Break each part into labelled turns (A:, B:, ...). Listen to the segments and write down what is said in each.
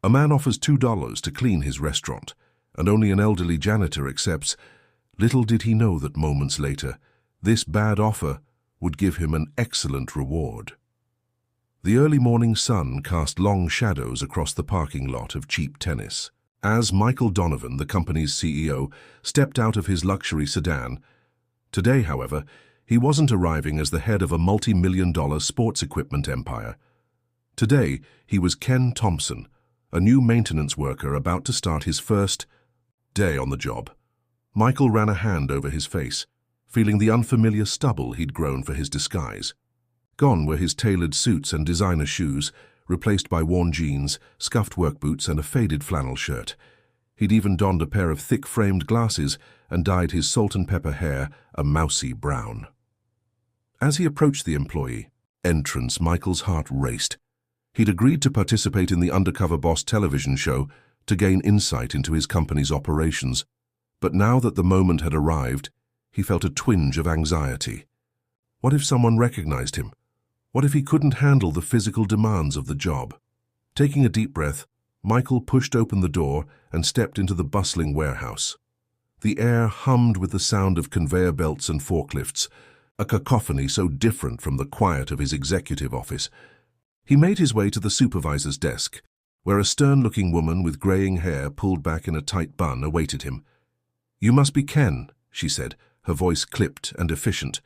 A: A man offers $2 to clean his restaurant, and only an elderly janitor accepts. Little did he know that moments later, this bad offer would give him an excellent reward. The early morning sun cast long shadows across the parking lot of Cheap Tennis. As Michael Donovan, the company's CEO, stepped out of his luxury sedan. Today, however, he wasn't arriving as the head of a multi-million-dollar sports equipment empire. Today, he was Ken Thompson, a new maintenance worker about to start his first day on the job. Michael ran a hand over his face, feeling the unfamiliar stubble he'd grown for his disguise. Gone were his tailored suits and designer shoes, replaced by worn jeans, scuffed work boots, and a faded flannel shirt. He'd even donned a pair of thick-framed glasses and dyed his salt-and-pepper hair a mousy brown. As he approached the employee entrance, Michael's heart raced. He'd agreed to participate in the Undercover Boss television show to gain insight into his company's operations, but now that the moment had arrived, he felt a twinge of anxiety. What if someone recognized him? What if he couldn't handle the physical demands of the job? Taking a deep breath, Michael pushed open the door and stepped into the bustling warehouse. The air hummed with the sound of conveyor belts and forklifts, a cacophony so different from the quiet of his executive office. He made his way to the supervisor's desk, where a stern-looking woman with graying hair pulled back in a tight bun awaited him. "You must be Ken," she said, her voice clipped and efficient.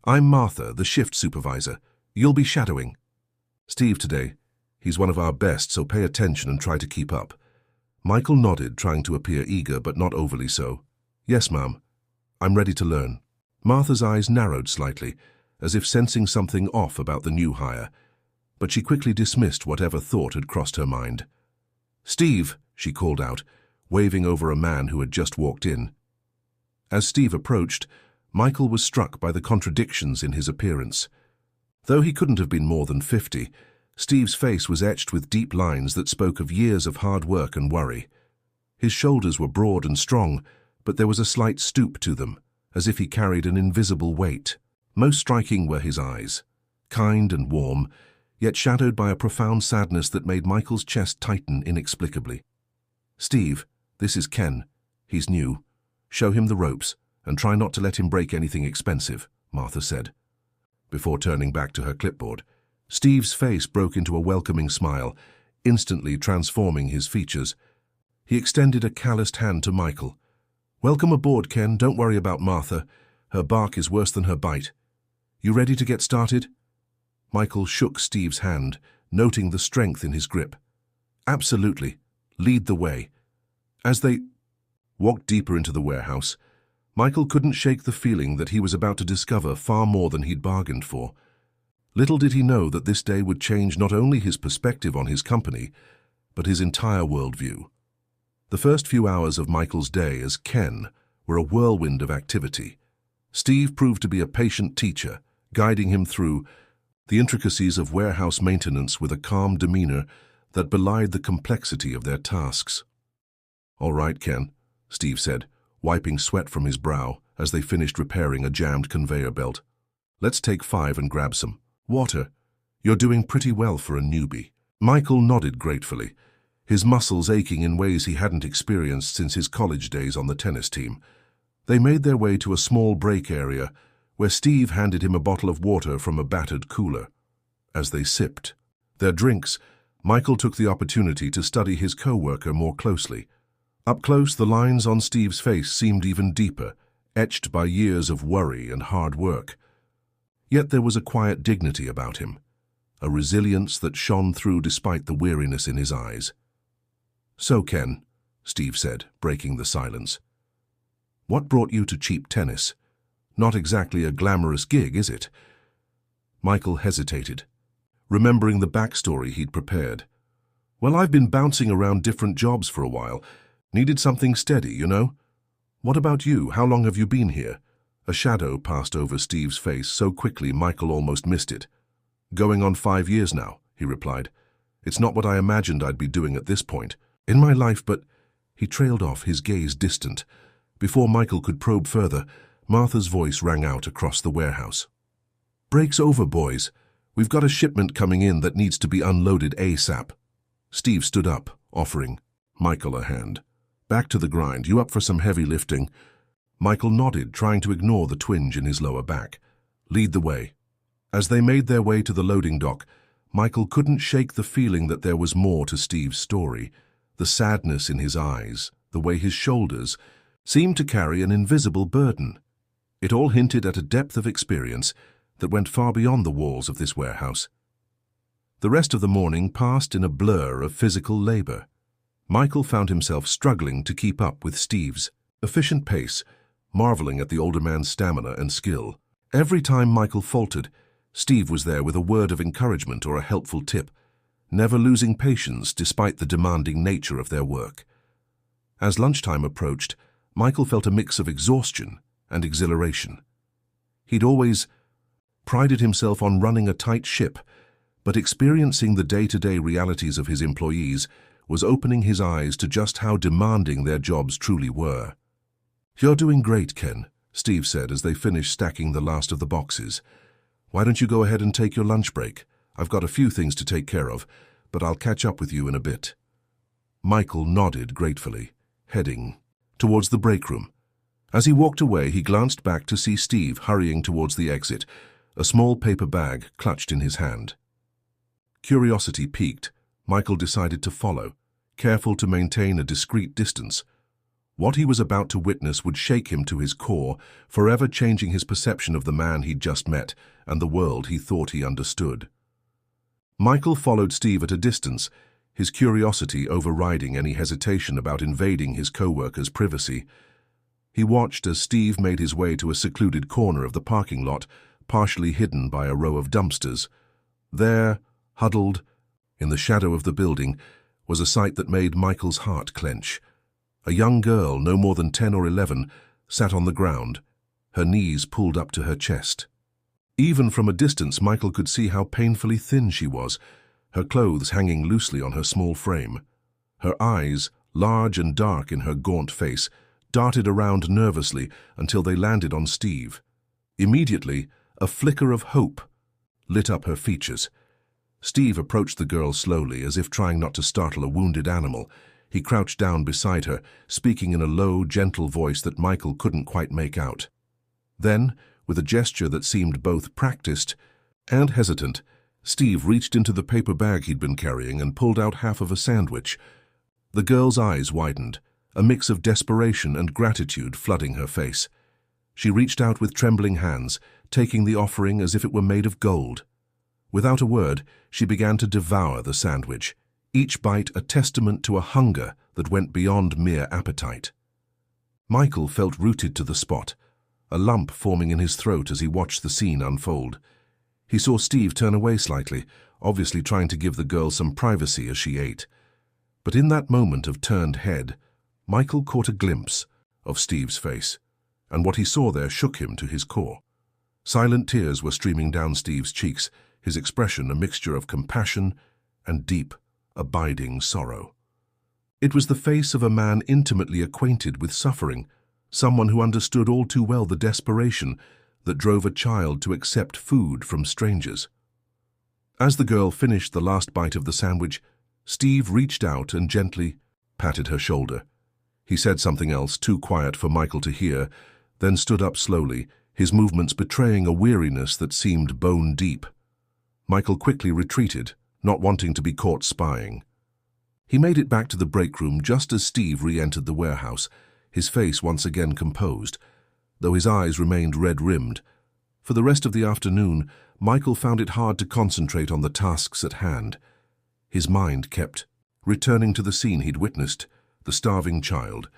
A: "I'm Martha, the shift supervisor. You'll be shadowing Steve today. He's one of our best, so pay attention and try to keep up." Michael nodded, trying to appear eager but not overly so. "Yes, ma'am. I'm ready to learn." Martha's eyes narrowed slightly, as if sensing something off about the new hire, but she quickly dismissed whatever thought had crossed her mind. "Steve," she called out, waving over a man who had just walked in. As Steve approached, Michael was struck by the contradictions in his appearance. Though he couldn't have been more than 50, Steve's face was etched with deep lines that spoke of years of hard work and worry. His shoulders were broad and strong, but there was a slight stoop to them, as if he carried an invisible weight. Most striking were his eyes, kind and warm, yet shadowed by a profound sadness that made Michael's chest tighten inexplicably. "Steve, this is Ken. He's new. Show him the ropes, and try not to let him break anything expensive," Martha said. Before turning back to her clipboard, Steve's face broke into a welcoming smile, instantly transforming his features. He extended a calloused hand to Michael. "Welcome aboard, Ken. Don't worry about Martha. Her bark is worse than her bite. You ready to get started?" Michael shook Steve's hand, noting the strength in his grip. "Absolutely. Lead the way." As they walked deeper into the warehouse, Michael couldn't shake the feeling that he was about to discover far more than he'd bargained for. Little did he know that this day would change not only his perspective on his company, but his entire worldview. The first few hours of Michael's day as Ken were a whirlwind of activity. Steve proved to be a patient teacher, guiding him through the intricacies of warehouse maintenance with a calm demeanor that belied the complexity of their tasks. "All right, Ken," Steve said, wiping sweat from his brow as they finished repairing a jammed conveyor belt. "Let's take 5 and grab some water. You're doing pretty well for a newbie." Michael nodded gratefully, his muscles aching in ways he hadn't experienced since his college days on the tennis team. They made their way to a small break area where Steve handed him a bottle of water from a battered cooler. As they sipped their drinks, Michael took the opportunity to study his co-worker more closely. Up close, the lines on Steve's face seemed even deeper, etched by years of worry and hard work. Yet there was a quiet dignity about him, a resilience that shone through despite the weariness in his eyes. "So, Ken," Steve said, breaking the silence, "what brought you to Cheap Tennis? Not exactly a glamorous gig, is it?" Michael hesitated, remembering the backstory he'd prepared. "Well, I've been bouncing around different jobs for a while. Needed something steady, you know? What about you? How long have you been here?" A shadow passed over Steve's face so quickly Michael almost missed it. "Going on 5 years now," he replied. "It's not what I imagined I'd be doing at this point in my life, but—" He trailed off, his gaze distant. Before Michael could probe further, Martha's voice rang out across the warehouse. "Break's over, boys. We've got a shipment coming in that needs to be unloaded ASAP." Steve stood up, offering Michael a hand. "Back to the grind. You up for some heavy lifting?" Michael nodded, trying to ignore the twinge in his lower back. "Lead the way." As they made their way to the loading dock, Michael couldn't shake the feeling that there was more to Steve's story. The sadness in his eyes, the way his shoulders seemed to carry an invisible burden. It all hinted at a depth of experience that went far beyond the walls of this warehouse. The rest of the morning passed in a blur of physical labor. Michael found himself struggling to keep up with Steve's efficient pace, marveling at the older man's stamina and skill. Every time Michael faltered, Steve was there with a word of encouragement or a helpful tip, never losing patience despite the demanding nature of their work. As lunchtime approached, Michael felt a mix of exhaustion and exhilaration. He'd always prided himself on running a tight ship, but experiencing the day-to-day realities of his employees was opening his eyes to just how demanding their jobs truly were. "You're doing great, Ken," Steve said as they finished stacking the last of the boxes. "Why don't you go ahead and take your lunch break? I've got a few things to take care of, but I'll catch up with you in a bit." Michael nodded gratefully, heading towards the break room. As he walked away, he glanced back to see Steve hurrying towards the exit, a small paper bag clutched in his hand. Curiosity piqued, Michael decided to follow, careful to maintain a discreet distance. What he was about to witness would shake him to his core, forever changing his perception of the man he'd just met and the world he thought he understood. Michael followed Steve at a distance, his curiosity overriding any hesitation about invading his co-worker's privacy. He watched as Steve made his way to a secluded corner of the parking lot, partially hidden by a row of dumpsters. There, huddled in the shadow of the building, was a sight that made Michael's heart clench. A young girl, no more than 10 or 11, sat on the ground, her knees pulled up to her chest. Even from a distance, Michael could see how painfully thin she was, her clothes hanging loosely on her small frame. Her eyes, large and dark in her gaunt face, darted around nervously until they landed on Steve. Immediately, a flicker of hope lit up her features. Steve approached the girl slowly, as if trying not to startle a wounded animal. He crouched down beside her, speaking in a low, gentle voice that Michael couldn't quite make out. Then, with a gesture that seemed both practiced and hesitant, Steve reached into the paper bag he'd been carrying and pulled out half of a sandwich. The girl's eyes widened, a mix of desperation and gratitude flooding her face. She reached out with trembling hands, taking the offering as if it were made of gold. Without a word, she began to devour the sandwich, each bite a testament to a hunger that went beyond mere appetite. Michael felt rooted to the spot, a lump forming in his throat as he watched the scene unfold. He saw Steve turn away slightly, obviously trying to give the girl some privacy as she ate. But in that moment of turned head, Michael caught a glimpse of Steve's face, and what he saw there shook him to his core. Silent tears were streaming down Steve's cheeks, his expression a mixture of compassion and deep, abiding sorrow. It was the face of a man intimately acquainted with suffering, someone who understood all too well the desperation that drove a child to accept food from strangers. As the girl finished the last bite of the sandwich, Steve reached out and gently patted her shoulder. He said something else, too quiet for Michael to hear, then stood up slowly, his movements betraying a weariness that seemed bone-deep. Michael quickly retreated, not wanting to be caught spying. He made it back to the break room just as Steve re-entered the warehouse, his face once again composed, though his eyes remained red-rimmed. For the rest of the afternoon, Michael found it hard to concentrate on the tasks at hand. His mind kept returning to the scene he'd witnessed, the starving child,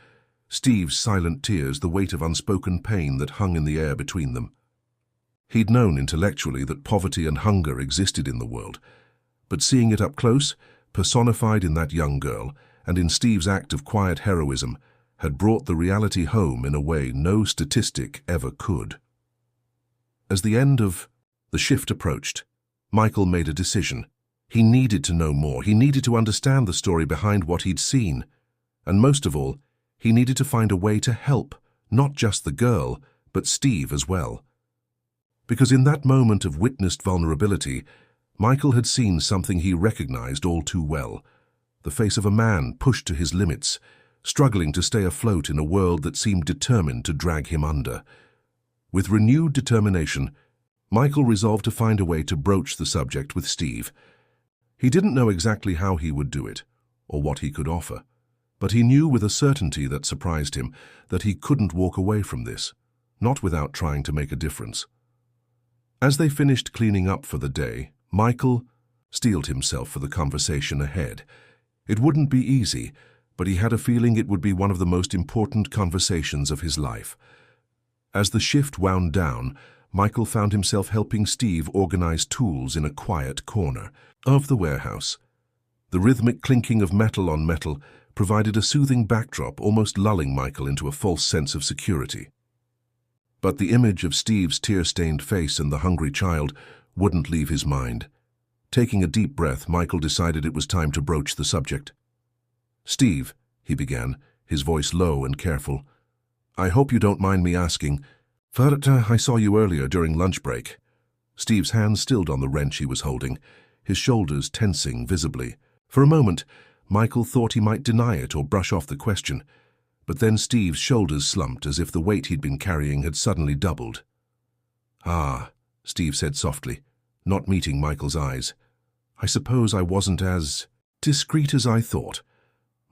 A: Steve's silent tears, the weight of unspoken pain that hung in the air between them. He'd known intellectually that poverty and hunger existed in the world, but seeing it up close, personified in that young girl, and in Steve's act of quiet heroism, had brought the reality home in a way no statistic ever could. As the end of the shift approached, Michael made a decision. He needed to know more. He needed to understand the story behind what he'd seen. And most of all, he needed to find a way to help, not just the girl, but Steve as well. Because in that moment of witnessed vulnerability, Michael had seen something he recognized all too well. the face of a man pushed to his limits, struggling to stay afloat in a world that seemed determined to drag him under. With renewed determination, Michael resolved to find a way to broach the subject with Steve. He didn't know exactly how he would do it, or what he could offer, but he knew with a certainty that surprised him that he couldn't walk away from this, not without trying to make a difference. As they finished cleaning up for the day, Michael steeled himself for the conversation ahead. It wouldn't be easy, but he had a feeling it would be one of the most important conversations of his life. As the shift wound down, Michael found himself helping Steve organize tools in a quiet corner of the warehouse. The rhythmic clinking of metal on metal provided a soothing backdrop, almost lulling Michael into a false sense of security. But the image of Steve's tear-stained face and the hungry child wouldn't leave his mind. Taking a deep breath, Michael decided it was time to broach the subject. "Steve," he began, his voice low and careful, "I hope you don't mind me asking, but I saw you earlier during lunch break." Steve's hand stilled on the wrench he was holding, his shoulders tensing visibly. For a moment, Michael thought he might deny it or brush off the question, but then Steve's shoulders slumped as if the weight he'd been carrying had suddenly doubled. "Ah," Steve said softly, not meeting Michael's eyes. "I suppose I wasn't as discreet as I thought."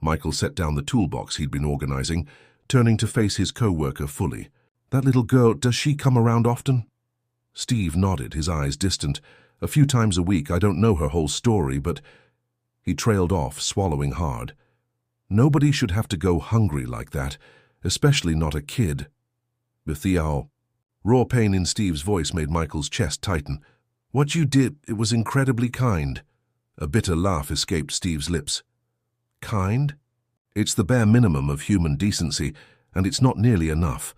A: Michael set down the toolbox he'd been organizing, turning to face his co-worker fully. "That little girl, does she come around often?" Steve nodded, his eyes distant. "A few times a week. I don't know her whole story, but—" He trailed off, swallowing hard. Nobody should have to go hungry like that, especially not a kid. "Bethial." Raw pain in Steve's voice made Michael's chest tighten. "What you did, it was incredibly kind." A bitter laugh escaped Steve's lips. "Kind? It's the bare minimum of human decency, and it's not nearly enough."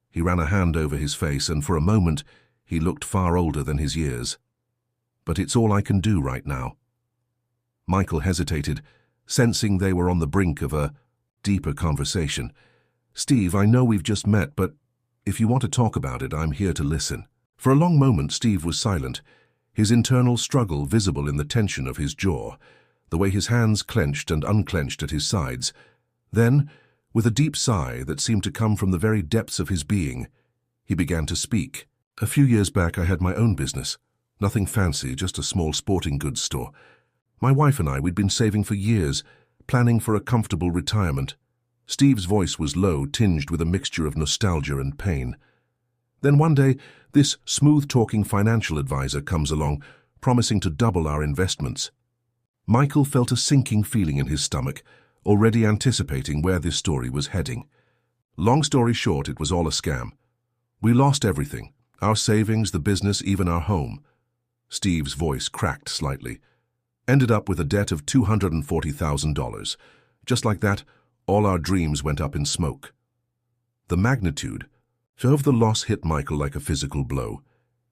A: He ran a hand over his face, and for a moment he looked far older than his years. "But it's all I can do right now." Michael hesitated, sensing they were on the brink of a deeper conversation. "Steve, I know we've just met, but if you want to talk about it, I'm here to listen." For a long moment, Steve was silent, his internal struggle visible in the tension of his jaw, the way his hands clenched and unclenched at his sides. Then, with a deep sigh that seemed to come from the very depths of his being, he began to speak. "A few years back, I had my own business. Nothing fancy, just a small sporting goods store. My wife and I, we'd been saving for years, planning for a comfortable retirement." Steve's voice was low, tinged with a mixture of nostalgia and pain. "Then one day, this smooth-talking financial advisor comes along, promising to double our investments." Michael felt a sinking feeling in his stomach, already anticipating where this story was heading. Long story short, it was all a scam. "We lost everything, our savings, the business, even our home." Steve's voice cracked slightly. "Ended up with a debt of $240,000. Just like that, all our dreams went up in smoke." The magnitude of the loss hit Michael like a physical blow.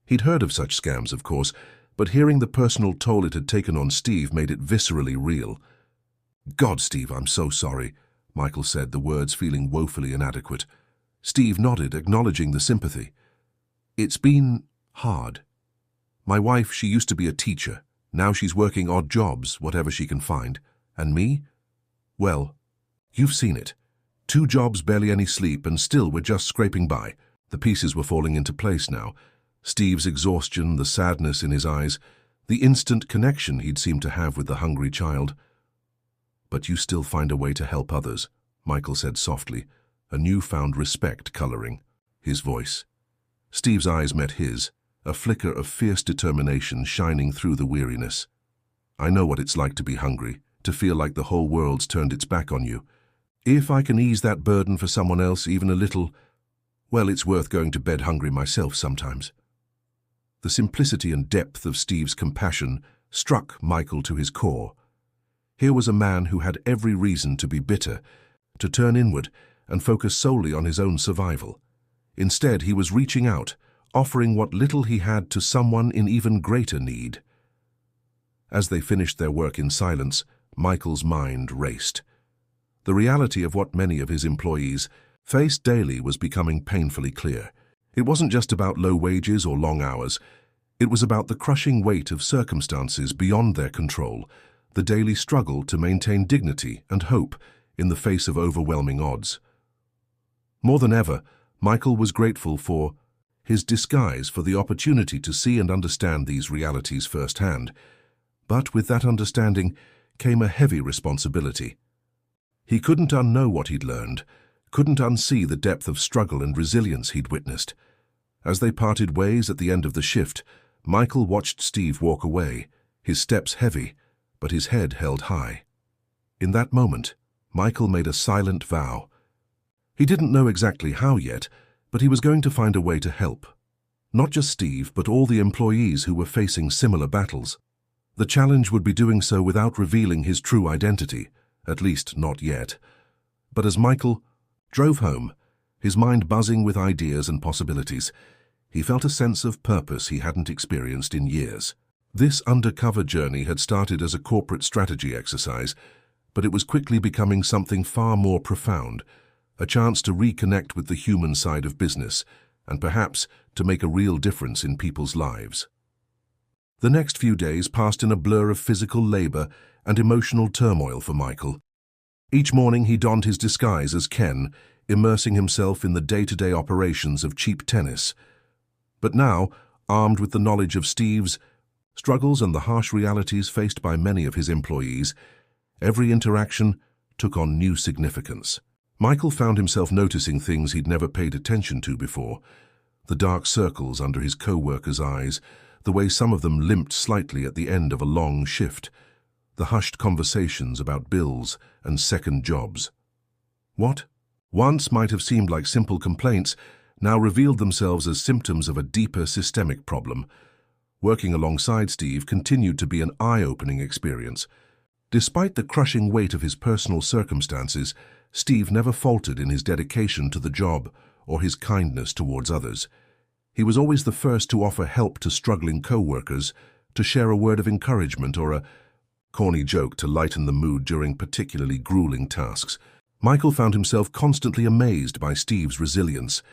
A: He'd heard of such scams, of course, but hearing the personal toll it had taken on Steve made it viscerally real. "God, Steve, I'm so sorry," Michael said, the words feeling woefully inadequate. Steve nodded, acknowledging the sympathy. "It's been hard. My wife, she used to be a teacher. Now she's working odd jobs, whatever she can find. And me? Well, you've seen it. 2 jobs, barely any sleep, and still we're just scraping by." The pieces were falling into place now. Steve's exhaustion, the sadness in his eyes, the instant connection he'd seemed to have with the hungry child. "But you still find a way to help others," Michael said softly, a newfound respect coloring his voice. Steve's eyes met his, a flicker of fierce determination shining through the weariness. "I know what it's like to be hungry, to feel like the whole world's turned its back on you. If I can ease that burden for someone else even a little, well, it's worth going to bed hungry myself sometimes." The simplicity and depth of Steve's compassion struck Michael to his core. Here was a man who had every reason to be bitter, to turn inward and focus solely on his own survival. Instead, he was reaching out, offering what little he had to someone in even greater need. As they finished their work in silence, Michael's mind raced. The reality of what many of his employees faced daily was becoming painfully clear. It wasn't just about low wages or long hours. It was about the crushing weight of circumstances beyond their control, the daily struggle to maintain dignity and hope in the face of overwhelming odds. More than ever, Michael was grateful for his disguise, for the opportunity to see and understand these realities firsthand. But with that understanding came a heavy responsibility. He couldn't unknow what he'd learned, couldn't unsee the depth of struggle and resilience he'd witnessed. As they parted ways at the end of the shift, Michael watched Steve walk away, his steps heavy, but his head held high. In that moment, Michael made a silent vow. He didn't know exactly how yet, but he was going to find a way to help. Not just Steve, but all the employees who were facing similar battles. The challenge would be doing so without revealing his true identity, at least not yet. But as Michael drove home, his mind buzzing with ideas and possibilities, he felt a sense of purpose he hadn't experienced in years. This undercover journey had started as a corporate strategy exercise, but it was quickly becoming something far more profound, a chance to reconnect with the human side of business, and perhaps to make a real difference in people's lives. The next few days passed in a blur of physical labor and emotional turmoil for Michael. Each morning he donned his disguise as Ken, immersing himself in the day-to-day operations of cheap tennis. But now, armed with the knowledge of Steve's struggles and the harsh realities faced by many of his employees, every interaction took on new significance. Michael found himself noticing things he'd never paid attention to before: the dark circles under his co-workers' eyes, the way some of them limped slightly at the end of a long shift, the hushed conversations about bills and second jobs. What once might have seemed like simple complaints now revealed themselves as symptoms of a deeper systemic problem. Working alongside Steve continued to be an eye-opening experience. Despite the crushing weight of his personal circumstances, Steve never faltered in his dedication to the job or his kindness towards others. He was always the first to offer help to struggling co-workers, to share a word of encouragement or a corny joke to lighten the mood during particularly grueling tasks. Michael found himself constantly amazed by Steve's resilience.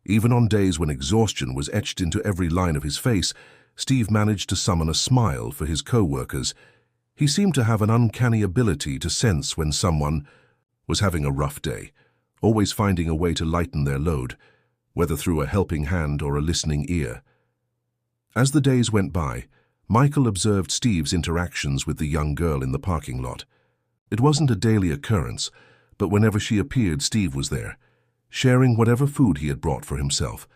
A: Even on days when exhaustion was etched into every line of his face, Steve managed to summon a smile for his co-workers. He seemed to have an uncanny ability to sense when someone was having a rough day, always finding a way to lighten their load, whether through a helping hand or a listening ear. As the days went by, Michael observed Steve's interactions with the young girl in the parking lot. It wasn't a daily occurrence, but whenever she appeared, Steve was there, sharing whatever food he had brought for himself.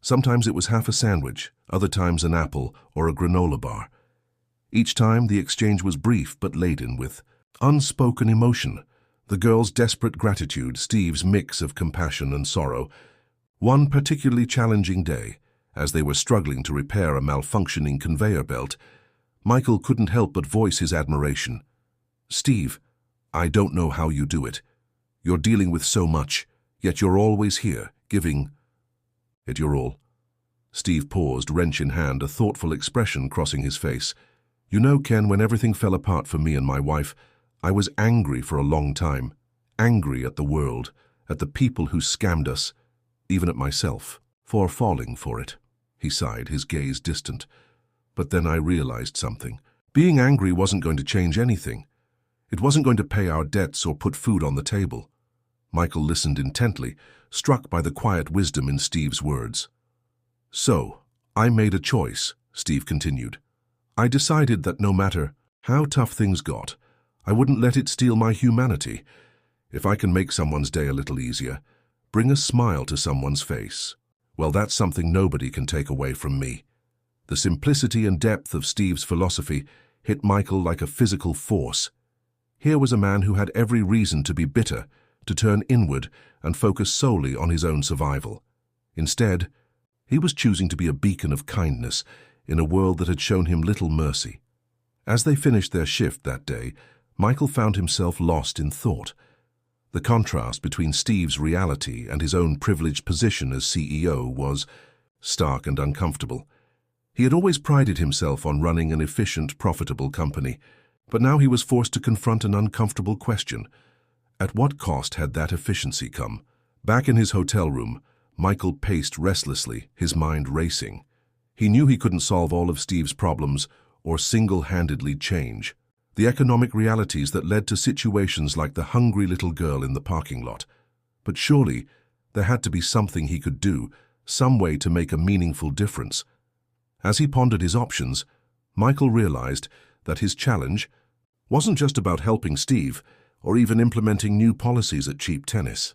A: Sometimes it was half a sandwich, other times an apple or a granola bar. Each time the exchange was brief but laden with unspoken emotion, the girl's desperate gratitude, Steve's mix of compassion and sorrow. One particularly challenging day, as they were struggling to repair a malfunctioning conveyor belt, Michael couldn't help but voice his admiration. "Steve, I don't know how you do it. You're dealing with so much, yet you're always here, giving it your all." Steve paused, wrench in hand, a thoughtful expression crossing his face. "You know, Ken, when everything fell apart for me and my wife, I was angry for a long time. Angry at the world, at the people who scammed us, even at myself, for falling for it." He sighed, his gaze distant. "But then I realized something. Being angry wasn't going to change anything. It wasn't going to pay our debts or put food on the table." Michael listened intently, struck by the quiet wisdom in Steve's words. "So, I made a choice," Steve continued. "I decided that no matter how tough things got, I wouldn't let it steal my humanity. If I can make someone's day a little easier, bring a smile to someone's face, well, that's something nobody can take away from me." The simplicity and depth of Steve's philosophy hit Michael like a physical force. Here was a man who had every reason to be bitter, to turn inward and focus solely on his own survival. Instead, he was choosing to be a beacon of kindness in a world that had shown him little mercy. As they finished their shift that day, Michael found himself lost in thought. The contrast between Steve's reality and his own privileged position as CEO was stark and uncomfortable. He had always prided himself on running an efficient, profitable company, but now he was forced to confront an uncomfortable question. At what cost had that efficiency come? Back in his hotel room, Michael paced restlessly, his mind racing. He knew he couldn't solve all of Steve's problems or single-handedly change the economic realities that led to situations like the hungry little girl in the parking lot. But surely, there had to be something he could do, some way to make a meaningful difference. As he pondered his options, Michael realized that his challenge wasn't just about helping Steve or even implementing new policies at Cheap Tennis.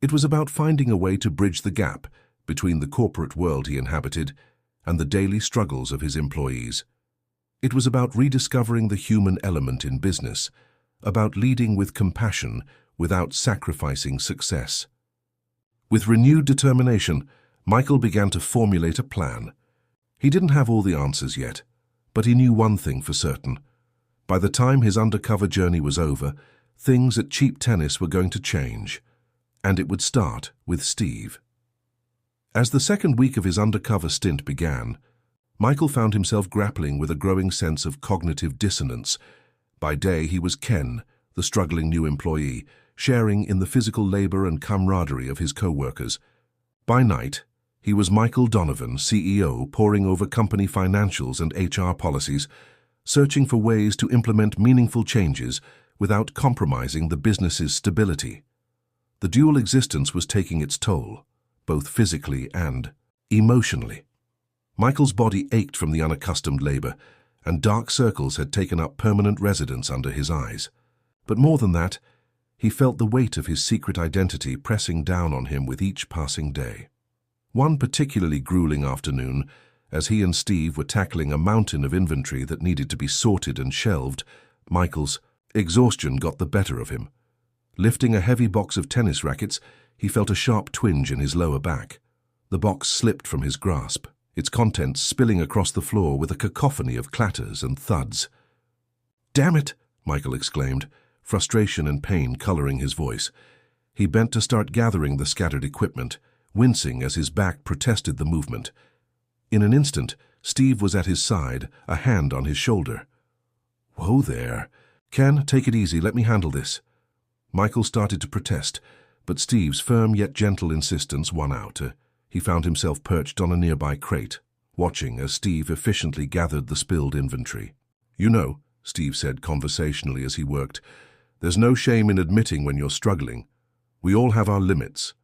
A: It was about finding a way to bridge the gap between the corporate world he inhabited and the daily struggles of his employees. It was about rediscovering the human element in business, about leading with compassion without sacrificing success. With renewed determination, Michael began to formulate a plan. He didn't have all the answers yet, but he knew one thing for certain. By the time his undercover journey was over, things at Cheap Tennis were going to change, and it would start with Steve. As the second week of his undercover stint began, Michael found himself grappling with a growing sense of cognitive dissonance. By day, he was Ken, the struggling new employee, sharing in the physical labor and camaraderie of his co-workers. By night, he was Michael Donovan, CEO, poring over company financials and HR policies, searching for ways to implement meaningful changes without compromising the business's stability. The dual existence was taking its toll, both physically and emotionally. Michael's body ached from the unaccustomed labor, and dark circles had taken up permanent residence under his eyes. But more than that, he felt the weight of his secret identity pressing down on him with each passing day. One particularly grueling afternoon, as he and Steve were tackling a mountain of inventory that needed to be sorted and shelved, Michael's exhaustion got the better of him. Lifting a heavy box of tennis rackets, he felt a sharp twinge in his lower back. The box slipped from his grasp, its contents spilling across the floor with a cacophony of clatters and thuds. "Damn it!" Michael exclaimed, frustration and pain coloring his voice. He bent to start gathering the scattered equipment, wincing as his back protested the movement. In an instant, Steve was at his side, a hand on his shoulder. "Whoa there. Ken, take it easy, let me handle this." Michael started to protest, but Steve's firm yet gentle insistence won out. He found himself perched on a nearby crate, watching as Steve efficiently gathered the spilled inventory. "You know," Steve said conversationally as he worked, "there's no shame in admitting when you're struggling. We all have our limits."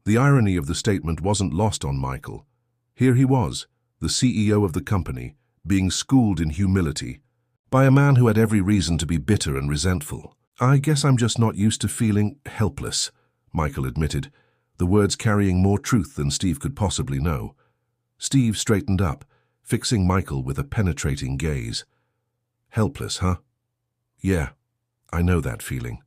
A: The irony of the statement wasn't lost on Michael. Here he was, the CEO of the company, being schooled in humility by a man who had every reason to be bitter and resentful. "I guess I'm just not used to feeling helpless," Michael admitted, the words carrying more truth than Steve could possibly know. Steve straightened up, fixing Michael with a penetrating gaze. "Helpless, huh? Yeah, I know that feeling."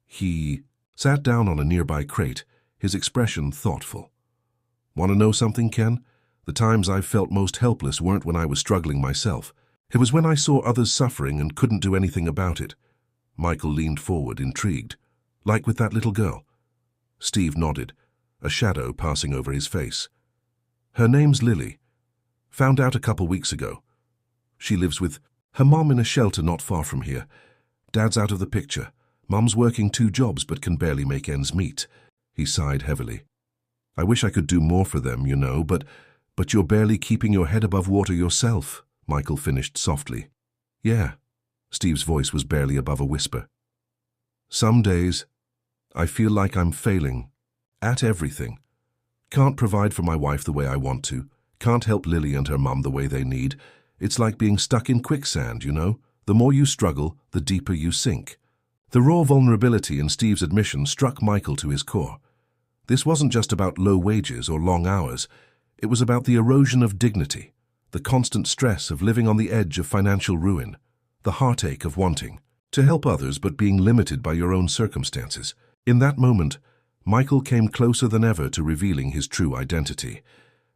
A: He sat down on a nearby crate, his expression thoughtful. "Want to know something, Ken? The times I've felt most helpless weren't when I was struggling myself. It was when I saw others suffering and couldn't do anything about it." Michael leaned forward, intrigued. "Like with that little girl?" Steve nodded, a shadow passing over his face. "Her name's Lily. Found out a couple weeks ago. She lives with her mom in a shelter not far from here. Dad's out of the picture. Mom's working 2 jobs but can barely make ends meet." He sighed heavily. "I wish I could do more for them, you know, but you're barely keeping your head above water yourself," Michael finished softly. "Yeah." Steve's voice was barely above a whisper. "Some days, I feel like I'm failing at everything. Can't provide for my wife the way I want to. Can't help Lily and her mum the way they need. It's like being stuck in quicksand, you know? The more you struggle, the deeper you sink." The raw vulnerability in Steve's admission struck Michael to his core. This wasn't just about low wages or long hours. It was about the erosion of dignity, the constant stress of living on the edge of financial ruin, the heartache of wanting to help others but being limited by your own circumstances. In that moment, Michael came closer than ever to revealing his true identity.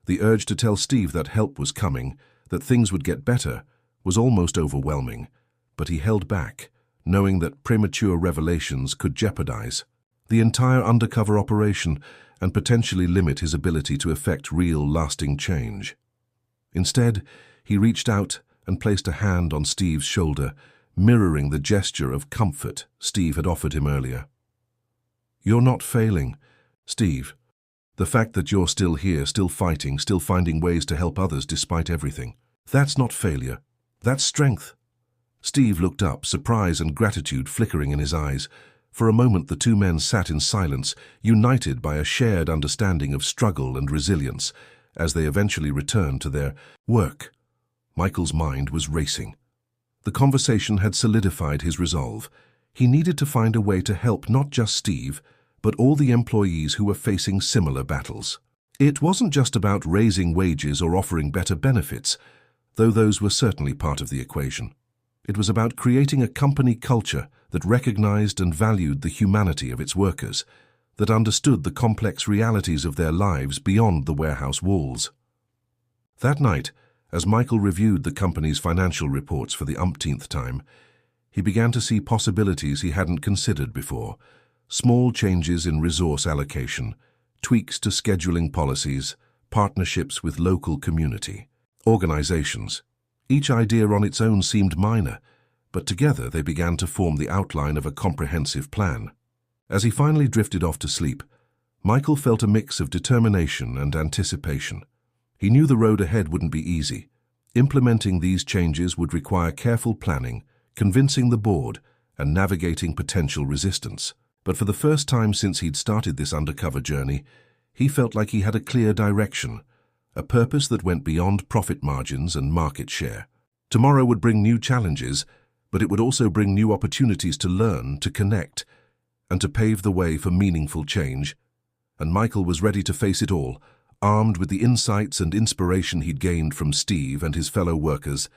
A: The urge to tell Steve that help was coming, that things would get better, was almost overwhelming, but he held back, knowing that premature revelations could jeopardize the entire undercover operation and potentially limit his ability to effect real, lasting change. Instead, he reached out and placed a hand on Steve's shoulder, mirroring the gesture of comfort Steve had offered him earlier. "You're not failing, Steve. The fact that you're still here, still fighting, still finding ways to help others despite everything, that's not failure. That's strength. Steve looked up, surprise and gratitude flickering in his eyes. For a moment the two men sat in silence, united by a shared understanding of struggle and resilience, as they eventually returned to their work. Michael's mind was racing. The conversation had solidified his resolve. He needed to find a way to help not just Steve, but all the employees who were facing similar battles. It wasn't just about raising wages or offering better benefits, though those were certainly part of the equation. It was about creating a company culture that recognized and valued the humanity of its workers, that understood the complex realities of their lives beyond the warehouse walls. That night, as Michael reviewed the company's financial reports for the umpteenth time, he began to see possibilities he hadn't considered before. Small changes in resource allocation, tweaks to scheduling policies, partnerships with local community organizations. Each idea on its own seemed minor, but together they began to form the outline of a comprehensive plan. As he finally drifted off to sleep, Michael felt a mix of determination and anticipation. He knew the road ahead wouldn't be easy. Implementing these changes would require careful planning, convincing the board, and navigating potential resistance. But for the first time since he'd started this undercover journey, he felt like he had a clear direction, a purpose that went beyond profit margins and market share. Tomorrow would bring new challenges, but it would also bring new opportunities to learn, to connect, and to pave the way for meaningful change. And Michael was ready to face it all, armed with the insights and inspiration he'd gained from Steve and his fellow workers.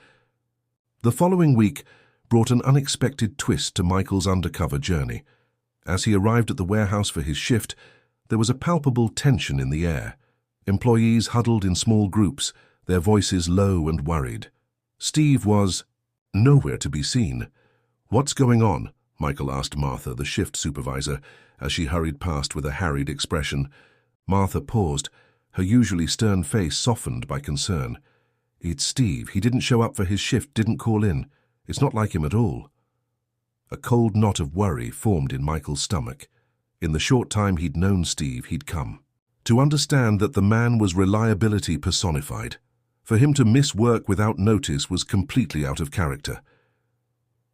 A: The following week brought an unexpected twist to Michael's undercover journey. As he arrived at the warehouse for his shift, there was a palpable tension in the air. Employees huddled in small groups, their voices low and worried. Steve was nowhere to be seen. "What's going on?" Michael asked Martha, the shift supervisor, as she hurried past with a harried expression. Martha paused, her usually stern face softened by concern. "It's Steve. He didn't show up for his shift, didn't call in. It's not like him at all." A cold knot of worry formed in Michael's stomach. In the short time he'd known Steve, he'd come to understand that the man was reliability personified. For him to miss work without notice was completely out of character.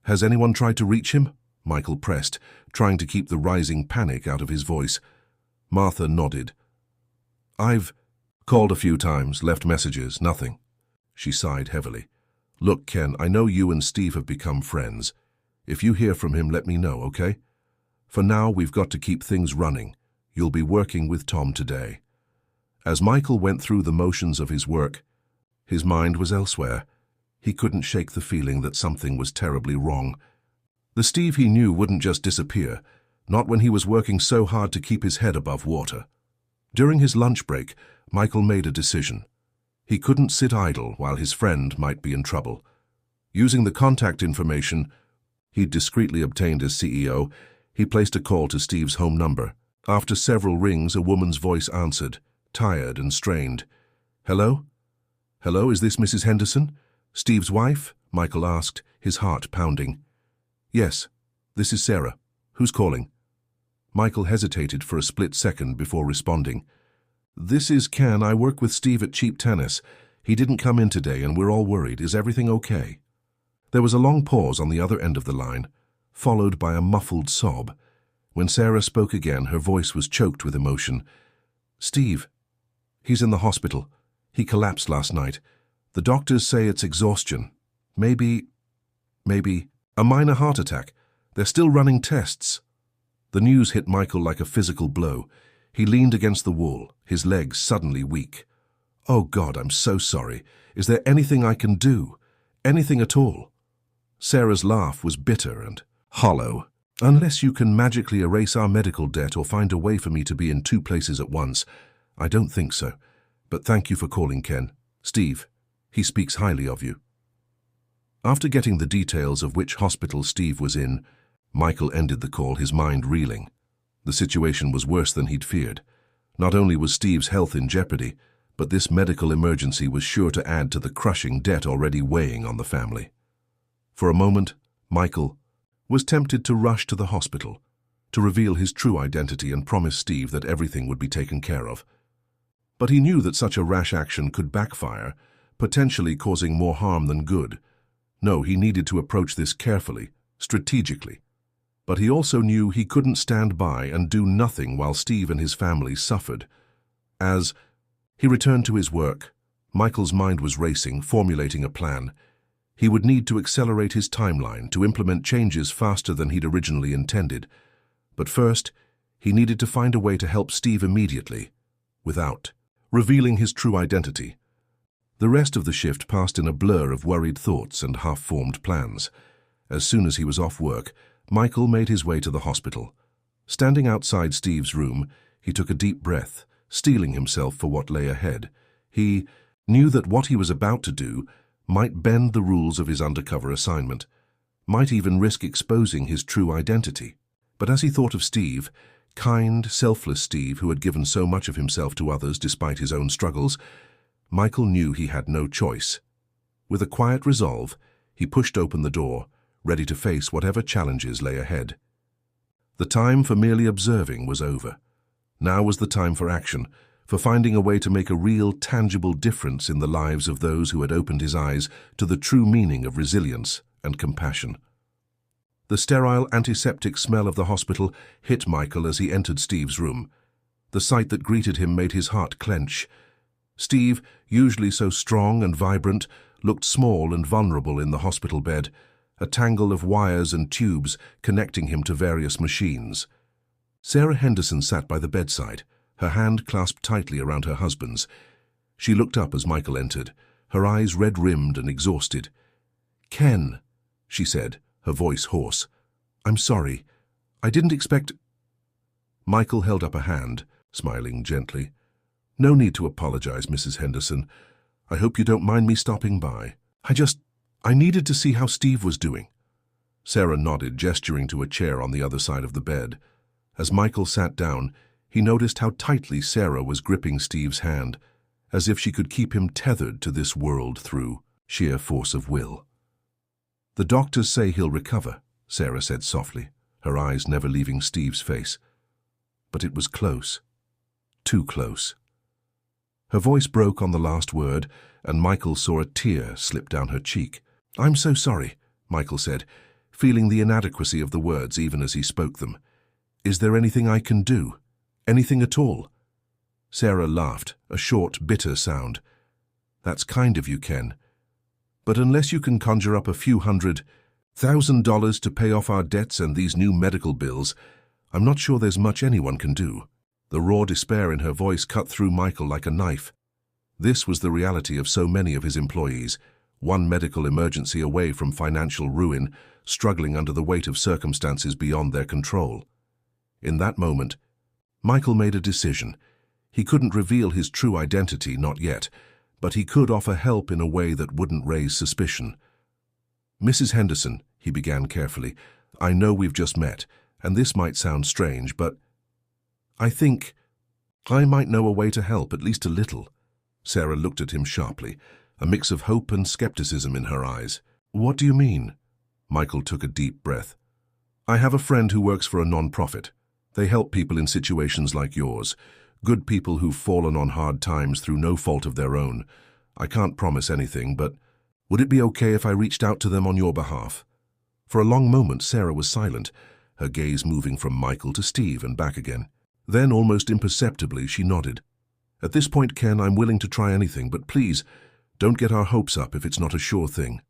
A: "Has anyone tried to reach him?" Michael pressed, trying to keep the rising panic out of his voice. Martha nodded. "I've called a few times, left messages, nothing." She sighed heavily. "Look, Ken, I know you and Steve have become friends. If you hear from him, let me know, okay? For now, we've got to keep things running. You'll be working with Tom today." As Michael went through the motions of his work, his mind was elsewhere. He couldn't shake the feeling that something was terribly wrong. The Steve he knew wouldn't just disappear, not when he was working so hard to keep his head above water. During his lunch break, Michael made a decision. He couldn't sit idle while his friend might be in trouble. Using the contact information he'd discreetly obtained as CEO, he placed a call to Steve's home number. After several rings, a woman's voice answered, tired and strained. "Hello? Hello, is this Mrs. Henderson? Steve's wife?" Michael asked, his heart pounding. "Yes, this is Sarah. Who's calling?" Michael hesitated for a split second before responding. "This is Ken. I work with Steve at Cheap Tennis. He didn't come in today and we're all worried. Is everything okay?" There was a long pause on the other end of the line, followed by a muffled sob. When Sarah spoke again, her voice was choked with emotion. "Steve, he's in the hospital. He collapsed last night. The doctors say it's exhaustion. Maybe a minor heart attack. They're still running tests." The news hit Michael like a physical blow. He leaned against the wall, his legs suddenly weak. "Oh God, I'm so sorry. Is there anything I can do? Anything at all?" Sarah's laugh was bitter and hollow. "Unless you can magically erase our medical debt or find a way for me to be in two places at once, I don't think so. But thank you for calling, Ken. Steve, he speaks highly of you." After getting the details of which hospital Steve was in, Michael ended the call, his mind reeling. The situation was worse than he'd feared. Not only was Steve's health in jeopardy, but this medical emergency was sure to add to the crushing debt already weighing on the family. For a moment, Michael was tempted to rush to the hospital, to reveal his true identity and promise Steve that everything would be taken care of. But he knew that such a rash action could backfire, potentially causing more harm than good. No, he needed to approach this carefully, strategically. But he also knew he couldn't stand by and do nothing while Steve and his family suffered. As he returned to his work, Michael's mind was racing, formulating a plan. He would need to accelerate his timeline to implement changes faster than he'd originally intended. But first, he needed to find a way to help Steve immediately, without revealing his true identity. The rest of the shift passed in a blur of worried thoughts and half-formed plans. As soon as he was off work, Michael made his way to the hospital. Standing outside Steve's room, he took a deep breath, steeling himself for what lay ahead. He knew that what he was about to do might bend the rules of his undercover assignment, might even risk exposing his true identity. But as he thought of Steve, kind, selfless Steve who had given so much of himself to others despite his own struggles, Michael knew he had no choice. With a quiet resolve, he pushed open the door, ready to face whatever challenges lay ahead. The time for merely observing was over. Now was the time for action, for finding a way to make a real, tangible difference in the lives of those who had opened his eyes to the true meaning of resilience and compassion. The sterile, antiseptic smell of the hospital hit Michael as he entered Steve's room. The sight that greeted him made his heart clench. Steve, usually so strong and vibrant, looked small and vulnerable in the hospital bed, a tangle of wires and tubes connecting him to various machines. Sarah Henderson sat by the bedside, her hand clasped tightly around her husband's. She looked up as Michael entered, her eyes red-rimmed and exhausted. "Ken," she said, her voice hoarse. "I'm sorry. I didn't expect—" Michael held up a hand, smiling gently. "No need to apologize, Mrs. Henderson. I hope you don't mind me stopping by. I needed to see how Steve was doing." Sarah nodded, gesturing to a chair on the other side of the bed. As Michael sat down, he noticed how tightly Sarah was gripping Steve's hand, as if she could keep him tethered to this world through sheer force of will. "The doctors say he'll recover," Sarah said softly, her eyes never leaving Steve's face. But it was close. Too close. Her voice broke on the last word, and Michael saw a tear slip down her cheek. "I'm so sorry," Michael said, feeling the inadequacy of the words even as he spoke them. "Is there anything I can do? Anything at all?" Sarah laughed, a short, bitter sound. "That's kind of you, Ken. But unless you can conjure up a few $100,000 to pay off our debts and these new medical bills, I'm not sure there's much anyone can do." The raw despair in her voice cut through Michael like a knife. This was the reality of so many of his employees, one medical emergency away from financial ruin, struggling under the weight of circumstances beyond their control. In that moment, Michael made a decision. He couldn't reveal his true identity, not yet, but he could offer help in a way that wouldn't raise suspicion. "Mrs. Henderson," he began carefully, "I know we've just met, and this might sound strange, but I think I might know a way to help, at least a little." Sarah looked at him sharply, a mix of hope and skepticism in her eyes. "What do you mean?" Michael took a deep breath. "I have a friend who works for a non-profit. They help people in situations like yours, good people who've fallen on hard times through no fault of their own. I can't promise anything, but would it be okay if I reached out to them on your behalf?" For a long moment, Sarah was silent, her gaze moving from Michael to Steve and back again. Then, almost imperceptibly, she nodded. "At this point, Ken, I'm willing to try anything, but please, don't get our hopes up if it's not a sure thing.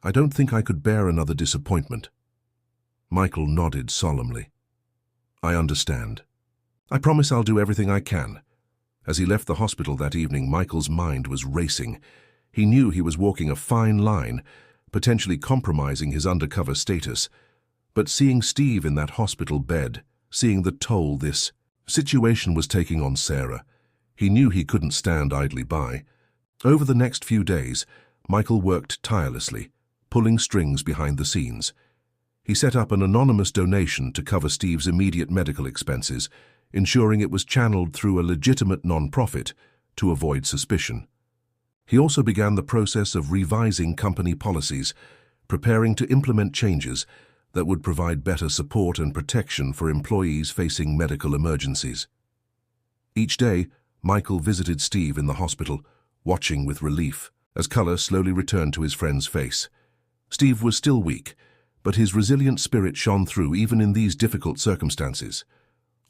A: I don't think I could bear another disappointment." Michael nodded solemnly. "I understand. I promise I'll do everything I can." As he left the hospital that evening, Michael's mind was racing. He knew he was walking a fine line, potentially compromising his undercover status. But seeing Steve in that hospital bed, seeing the toll this situation was taking on Sarah, he knew he couldn't stand idly by. Over the next few days, Michael worked tirelessly, pulling strings behind the scenes. He set up an anonymous donation to cover Steve's immediate medical expenses, ensuring it was channeled through a legitimate non-profit to avoid suspicion. He also began the process of revising company policies, preparing to implement changes that would provide better support and protection for employees facing medical emergencies. Each day, Michael visited Steve in the hospital, watching with relief as color slowly returned to his friend's face. Steve was still weak, but his resilient spirit shone through even in these difficult circumstances.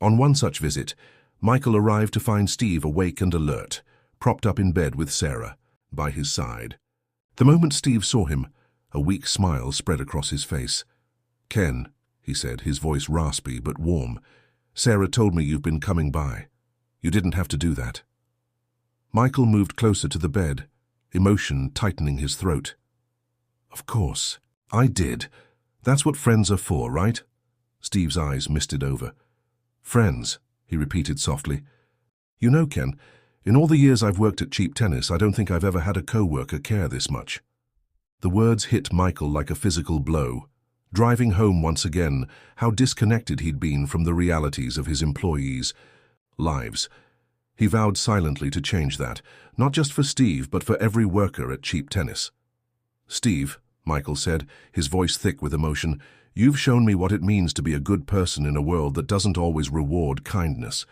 A: On one such visit, Michael arrived to find Steve awake and alert, propped up in bed with Sarah by his side. The moment Steve saw him, a weak smile spread across his face. "Ken," he said, his voice raspy but warm, "Sarah told me you've been coming by. You didn't have to do that." Michael moved closer to the bed, emotion tightening his throat. "Of course, I did. That's what friends are for, right?" Steve's eyes misted over. "Friends," he repeated softly. "You know, Ken, in all the years I've worked at Cheap Tennis, I don't think I've ever had a co-worker care this much." The words hit Michael like a physical blow, driving home once again how disconnected he'd been from the realities of his employees' lives. He vowed silently to change that, not just for Steve, but for every worker at Cheap Tennis. "Steve," Michael said, his voice thick with emotion, "you've shown me what it means to be a good person in a world that doesn't always reward kindness.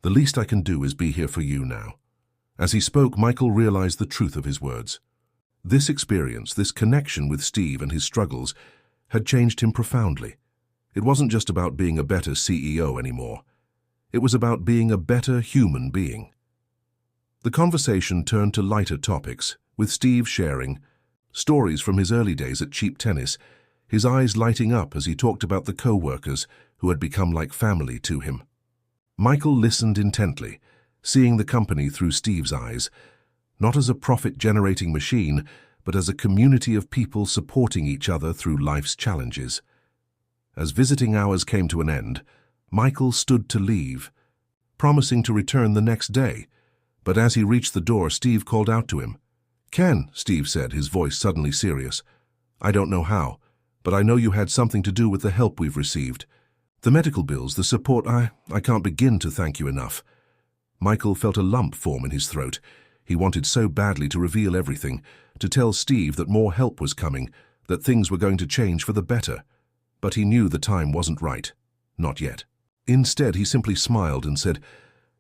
A: The least I can do is be here for you now." As he spoke, Michael realized the truth of his words. This experience, this connection with Steve and his struggles, had changed him profoundly. It wasn't just about being a better CEO anymore. It was about being a better human being. The conversation turned to lighter topics, with Steve sharing stories from his early days at Cheap Tennis, his eyes lighting up as he talked about the co-workers who had become like family to him. Michael listened intently, seeing the company through Steve's eyes, not as a profit-generating machine, but as a community of people supporting each other through life's challenges. As visiting hours came to an end, Michael stood to leave, promising to return the next day, but as he reached the door, Steve called out to him. "Ken," Steve said, his voice suddenly serious, "I don't know how, but I know you had something to do with the help we've received. The medical bills, the support, I can't begin to thank you enough." Michael felt a lump form in his throat. He wanted so badly to reveal everything, to tell Steve that more help was coming, that things were going to change for the better. But he knew the time wasn't right. Not yet. Instead, he simply smiled and said,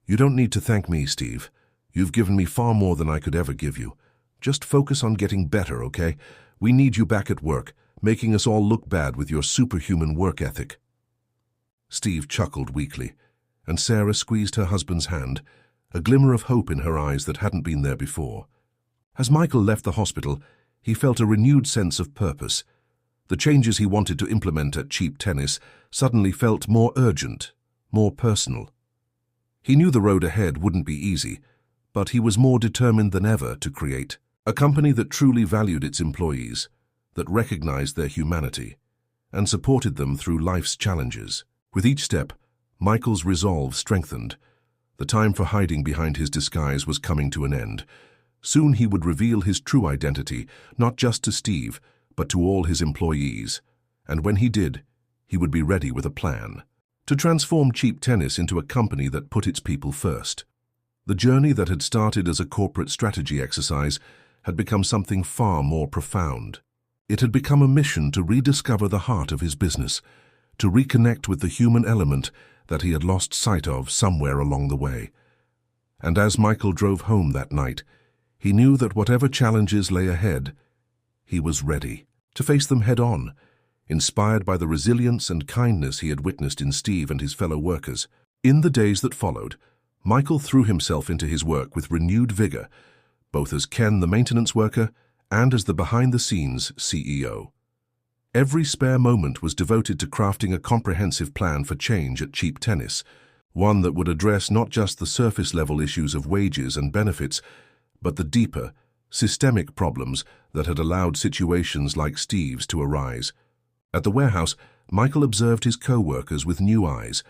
A: "You don't need to thank me, Steve. You've given me far more than I could ever give you. Just focus on getting better, okay? We need you back at work, making us all look bad with your superhuman work ethic." Steve chuckled weakly, and Sarah squeezed her husband's hand, a glimmer of hope in her eyes that hadn't been there before. As Michael left the hospital, he felt a renewed sense of purpose. The changes he wanted to implement at Cheap Tennis suddenly felt more urgent, more personal. He knew the road ahead wouldn't be easy, but he was more determined than ever to create a company that truly valued its employees, that recognized their humanity, and supported them through life's challenges. With each step, Michael's resolve strengthened. The time for hiding behind his disguise was coming to an end. Soon he would reveal his true identity, not just to Steve, but to all his employees. And when he did, he would be ready with a plan to transform Cheap Tennis into a company that put its people first. The journey that had started as a corporate strategy exercise had become something far more profound. It had become a mission to rediscover the heart of his business, to reconnect with the human element that he had lost sight of somewhere along the way. And as Michael drove home that night, he knew that whatever challenges lay ahead, he was ready to face them head-on, inspired by the resilience and kindness he had witnessed in Steve and his fellow workers. In the days that followed, Michael threw himself into his work with renewed vigor, both as Ken the maintenance worker and as the behind-the-scenes CEO. Every spare moment was devoted to crafting a comprehensive plan for change at Cheap Tennis, one that would address not just the surface-level issues of wages and benefits, but the deeper, systemic problems that had allowed situations like Steve's to arise. At the warehouse, Michael observed his co-workers with new eyes,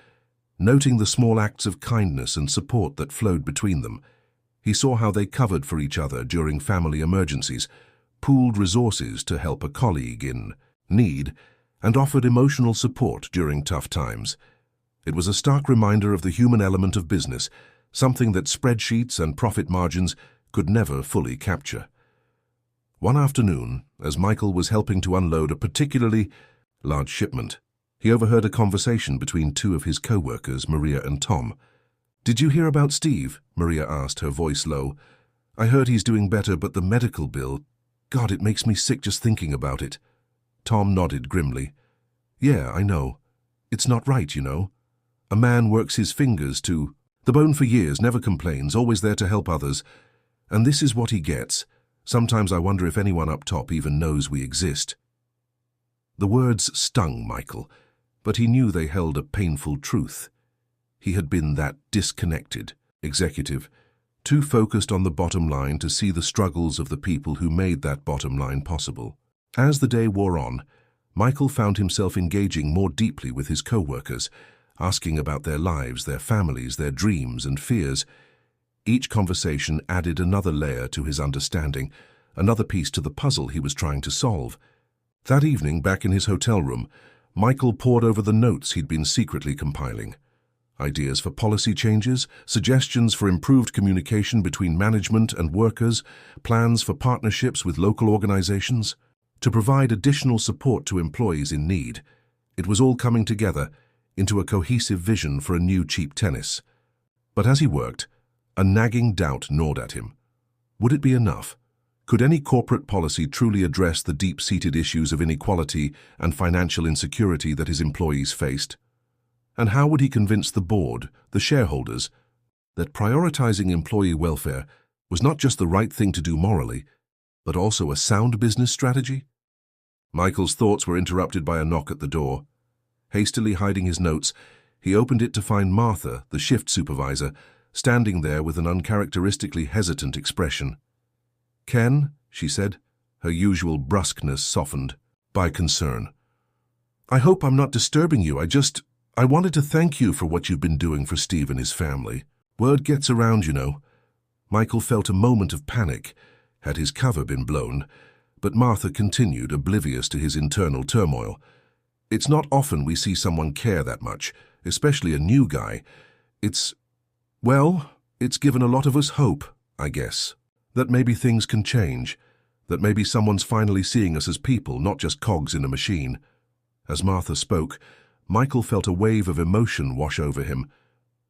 A: noting the small acts of kindness and support that flowed between them. He saw how they covered for each other during family emergencies, pooled resources to help a colleague in need, and offered emotional support during tough times. It was a stark reminder of the human element of business, something that spreadsheets and profit margins could never fully capture. One afternoon, as Michael was helping to unload a particularly large shipment, he overheard a conversation between two of his co-workers, Maria and Tom. "Did you hear about Steve?" Maria asked, her voice low. "I heard he's doing better, but the medical bill, God, it makes me sick just thinking about it." Tom nodded grimly. Yeah, I know. It's not right, you know. A man works his fingers to the bone for years, never complains, always there to help others. And this is what he gets. Sometimes I wonder if anyone up top even knows we exist. The words stung Michael, but he knew they held a painful truth. He had been that disconnected executive, too focused on the bottom line to see the struggles of the people who made that bottom line possible. As the day wore on, Michael found himself engaging more deeply with his co-workers, asking about their lives, their families, their dreams and fears. Each conversation added another layer to his understanding, another piece to the puzzle he was trying to solve. That evening, back in his hotel room, Michael pored over the notes he'd been secretly compiling. Ideas for policy changes, suggestions for improved communication between management and workers, plans for partnerships with local organizations, to provide additional support to employees in need. It was all coming together into a cohesive vision for a new cheap tennis. But as he worked, a nagging doubt gnawed at him. Would it be enough? Could any corporate policy truly address the deep-seated issues of inequality and financial insecurity that his employees faced? And how would he convince the board, the shareholders, that prioritizing employee welfare was not just the right thing to do morally, but also a sound business strategy? Michael's thoughts were interrupted by a knock at the door. Hastily hiding his notes, he opened it to find Martha, the shift supervisor, standing there with an uncharacteristically hesitant expression. "Ken," she said, her usual brusqueness softened by concern. "I hope I'm not disturbing you. I wanted to thank you for what you've been doing for Steve and his family. Word gets around, you know." Michael felt a moment of panic. Had his cover been blown? But Martha continued, oblivious to his internal turmoil. "It's not often we see someone care that much, especially a new guy. It's given a lot of us hope, I guess. That maybe things can change. That maybe someone's finally seeing us as people, not just cogs in a machine." As Martha spoke, Michael felt a wave of emotion wash over him.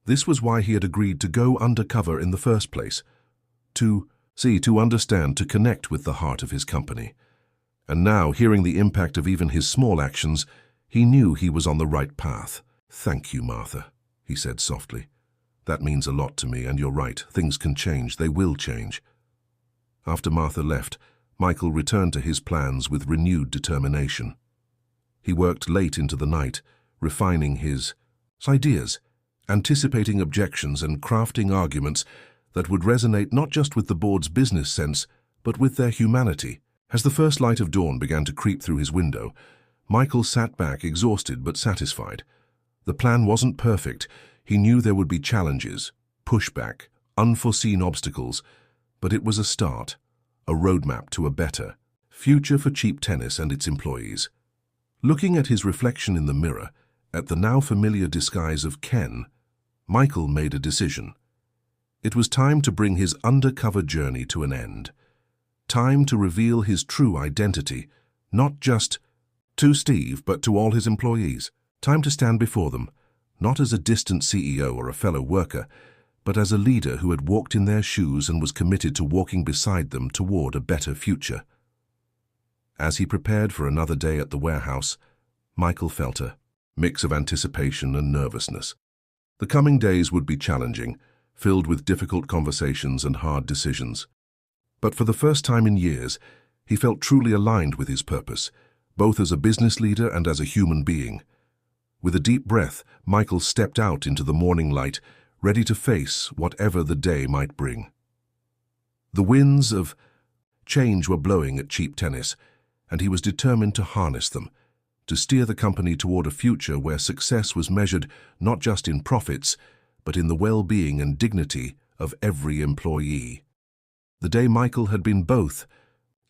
A: This was why he had agreed to go undercover in the first place. To understand, to connect with the heart of his company. And now, hearing the impact of even his small actions, he knew he was on the right path. "Thank you, Martha," he said softly. "That means a lot to me, and you're right. Things can change. They will change." After Martha left, Michael returned to his plans with renewed determination. He worked late into the night, refining his ideas, anticipating objections and crafting arguments that would resonate not just with the board's business sense, but with their humanity. As the first light of dawn began to creep through his window, Michael sat back, exhausted but satisfied. The plan wasn't perfect. He knew there would be challenges, pushback, unforeseen obstacles, but it was a start, a roadmap to a better future for cheap tennis and its employees. Looking at his reflection in the mirror, at the now familiar disguise of Ken, Michael made a decision. It was time to bring his undercover journey to an end. Time to reveal his true identity, not just to Steve, but to all his employees. Time to stand before them, not as a distant CEO or a fellow worker, but as a leader who had walked in their shoes and was committed to walking beside them toward a better future. As he prepared for another day at the warehouse, Michael felt a mix of anticipation and nervousness. The coming days would be challenging, filled with difficult conversations and hard decisions. But for the first time in years, he felt truly aligned with his purpose, both as a business leader and as a human being. With a deep breath, Michael stepped out into the morning light, ready to face whatever the day might bring. The winds of change were blowing at cheap tennis, and he was determined to harness them, to steer the company toward a future where success was measured not just in profits, but in the well-being and dignity of every employee. The day Michael had been both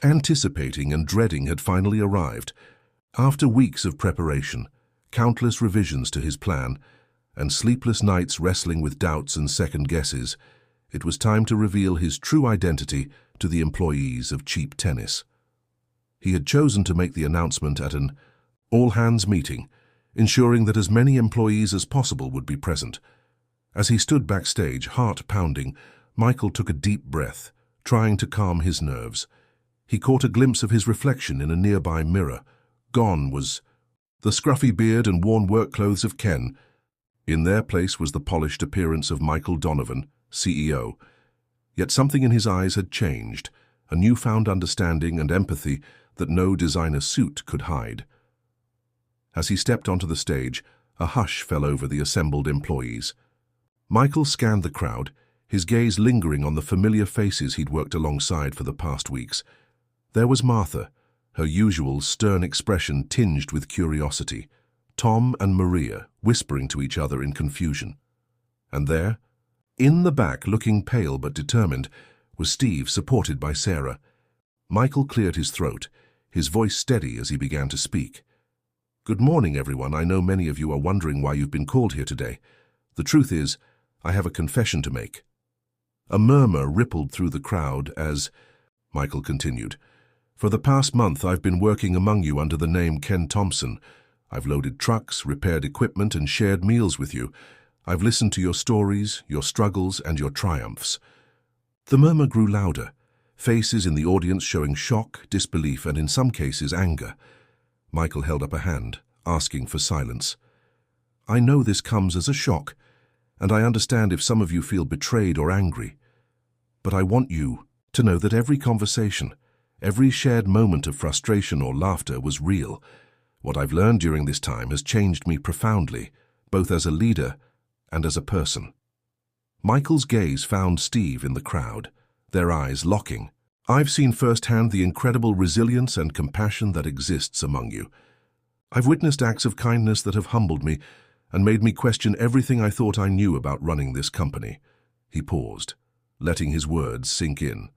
A: anticipating and dreading had finally arrived. After weeks of preparation, countless revisions to his plan, and sleepless nights wrestling with doubts and second guesses, it was time to reveal his true identity to the employees of cheap tennis. He had chosen to make the announcement at an all-hands meeting, ensuring that as many employees as possible would be present. As he stood backstage, heart pounding, Michael took a deep breath, trying to calm his nerves. He caught a glimpse of his reflection in a nearby mirror, Gone was the scruffy beard and worn work clothes of Ken. In their place was the polished appearance of Michael Donovan, CEO. Yet something in his eyes had changed, a newfound understanding and empathy that no designer suit could hide. As he stepped onto the stage, a hush fell over the assembled employees. Michael scanned the crowd, his gaze lingering on the familiar faces he'd worked alongside for the past weeks. There was Martha, her usual stern expression tinged with curiosity, Tom and Maria whispering to each other in confusion. And there, in the back, looking pale but determined, was Steve, supported by Sarah. Michael cleared his throat, his voice steady as he began to speak. "Good morning, everyone. I know many of you are wondering why you've been called here today. The truth is, I have a confession to make." A murmur rippled through the crowd as Michael continued. "For the past month, I've been working among you under the name Ken Thompson. I've loaded trucks, repaired equipment, and shared meals with you. I've listened to your stories, your struggles, and your triumphs." The murmur grew louder, faces in the audience showing shock, disbelief, and in some cases anger. Michael held up a hand, asking for silence. "I know this comes as a shock, and I understand if some of you feel betrayed or angry. But I want you to know that every conversation, every shared moment of frustration or laughter was real. What I've learned during this time has changed me profoundly, both as a leader and as a person." Michael's gaze found Steve in the crowd, their eyes locking. "I've seen firsthand the incredible resilience and compassion that exists among you. I've witnessed acts of kindness that have humbled me and made me question everything I thought I knew about running this company." He paused, letting his words sink in.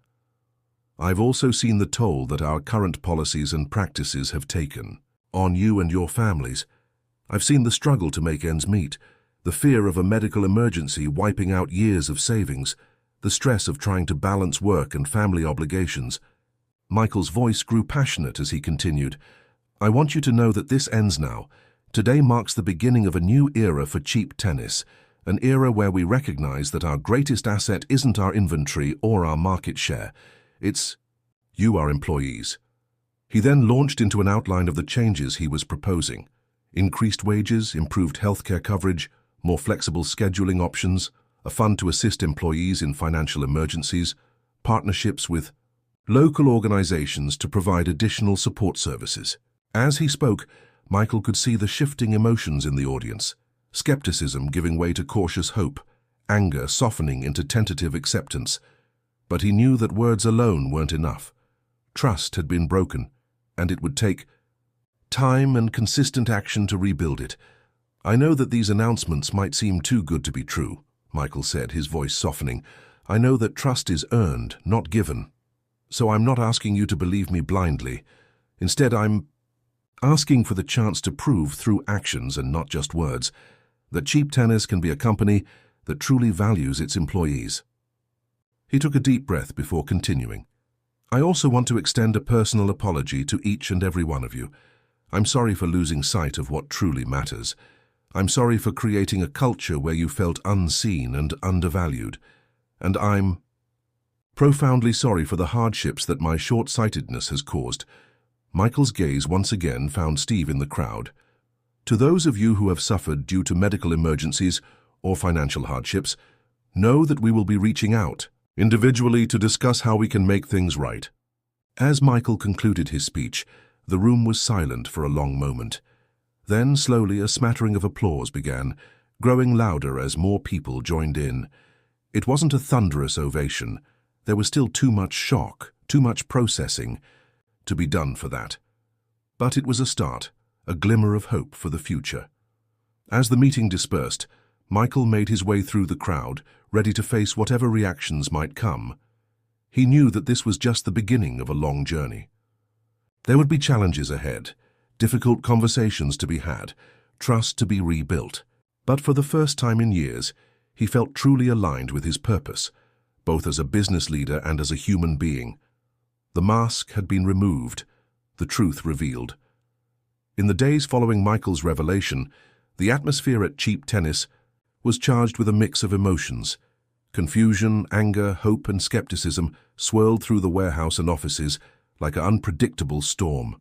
A: "I've also seen the toll that our current policies and practices have taken on you and your families. I've seen the struggle to make ends meet, the fear of a medical emergency wiping out years of savings, the stress of trying to balance work and family obligations." Michael's voice grew passionate as he continued. "I want you to know that this ends now. Today marks the beginning of a new era for cheap tennis, an era where we recognize that our greatest asset isn't our inventory or our market share. It's you, our employees." He then launched into an outline of the changes he was proposing. Increased wages, improved healthcare coverage, more flexible scheduling options, a fund to assist employees in financial emergencies, partnerships with local organizations to provide additional support services. As he spoke, Michael could see the shifting emotions in the audience, skepticism giving way to cautious hope, anger softening into tentative acceptance. But he knew that words alone weren't enough. Trust had been broken, and it would take time and consistent action to rebuild it. "I know that these announcements might seem too good to be true," Michael said, his voice softening. "I know that trust is earned, not given. So I'm not asking you to believe me blindly. Instead, I'm asking for the chance to prove through actions and not just words that Cheap Tennis can be a company that truly values its employees." He took a deep breath before continuing. "I also want to extend a personal apology to each and every one of you. I'm sorry for losing sight of what truly matters. I'm sorry for creating a culture where you felt unseen and undervalued. And I'm profoundly sorry for the hardships that my short-sightedness has caused." Michael's gaze once again found Steve in the crowd. "To those of you who have suffered due to medical emergencies or financial hardships, know that we will be reaching out individually to discuss how we can make things right." As Michael concluded his speech, the room was silent for a long moment. Then, slowly, a smattering of applause began, growing louder as more people joined in. It wasn't a thunderous ovation. There was still too much shock, too much processing to be done for that. But it was a start, a glimmer of hope for the future. As the meeting dispersed, Michael made his way through the crowd, ready to face whatever reactions might come. He knew that this was just the beginning of a long journey. There would be challenges ahead, difficult conversations to be had, trust to be rebuilt. But for the first time in years, he felt truly aligned with his purpose, both as a business leader and as a human being. The mask had been removed, the truth revealed. In the days following Michael's revelation, the atmosphere at Cheap Tennis was charged with a mix of emotions. Confusion, anger, hope, and skepticism swirled through the warehouse and offices like an unpredictable storm.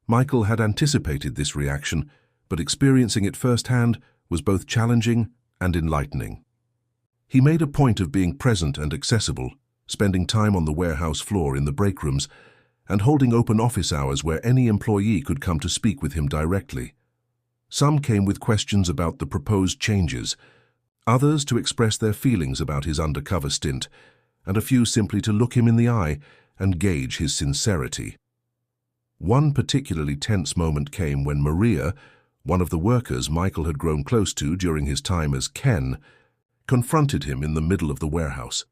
A: Michael had anticipated this reaction, but experiencing it firsthand was both challenging and enlightening. He made a point of being present and accessible, spending time on the warehouse floor in the break rooms, and holding open office hours where any employee could come to speak with him directly. Some came with questions about the proposed changes, others to express their feelings about his undercover stint, and a few simply to look him in the eye and gauge his sincerity. One particularly tense moment came when Maria, one of the workers Michael had grown close to during his time as Ken, confronted him in the middle of the warehouse.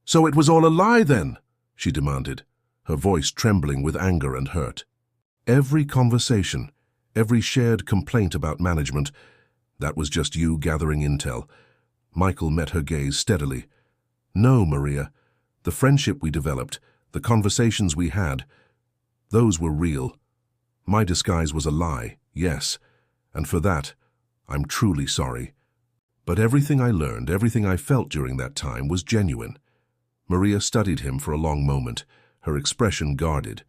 A: "So it was all a lie then?" she demanded, her voice trembling with anger and hurt. Every conversation, every shared complaint about management, that was just you gathering intel. Michael met her gaze steadily. "No, Maria. The friendship we developed, the conversations we had, those were real. My disguise was a lie, yes, and for that, I'm truly sorry. But everything I learned, everything I felt during that time was genuine." Maria studied him for a long moment, her expression guarded.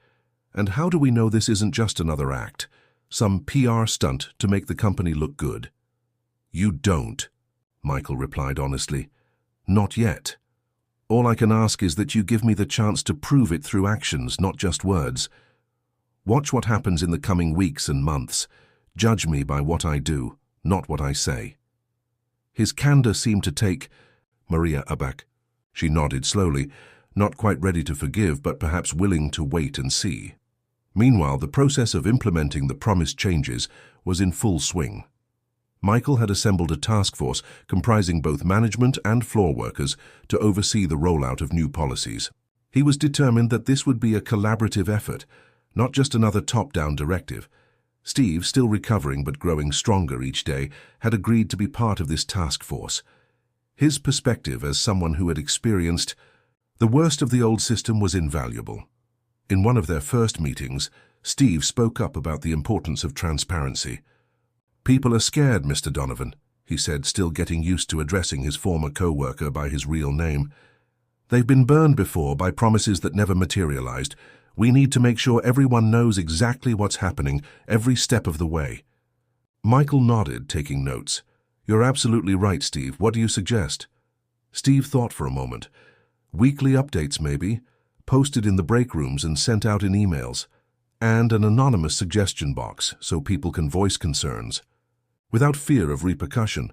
A: "And how do we know this isn't just another act, some PR stunt to make the company look good?" "You don't," Michael replied honestly. "Not yet. All I can ask is that you give me the chance to prove it through actions, not just words. Watch what happens in the coming weeks and months. Judge me by what I do, not what I say." His candor seemed to take Maria aback. She nodded slowly, not quite ready to forgive, but perhaps willing to wait and see. Meanwhile, the process of implementing the promised changes was in full swing. Michael had assembled a task force comprising both management and floor workers to oversee the rollout of new policies. He was determined that this would be a collaborative effort, not just another top-down directive. Steve, still recovering but growing stronger each day, had agreed to be part of this task force. His perspective as someone who had experienced the worst of the old system was invaluable. In one of their first meetings, Steve spoke up about the importance of transparency. "People are scared, Mr. Donovan," he said, still getting used to addressing his former co-worker by his real name. "They've been burned before by promises that never materialized. We need to make sure everyone knows exactly what's happening every step of the way." Michael nodded, taking notes. "You're absolutely right, Steve. What do you suggest?" Steve thought for a moment. "Weekly updates, maybe, posted in the break rooms and sent out in emails, and an anonymous suggestion box so people can voice concerns, without fear of repercussion."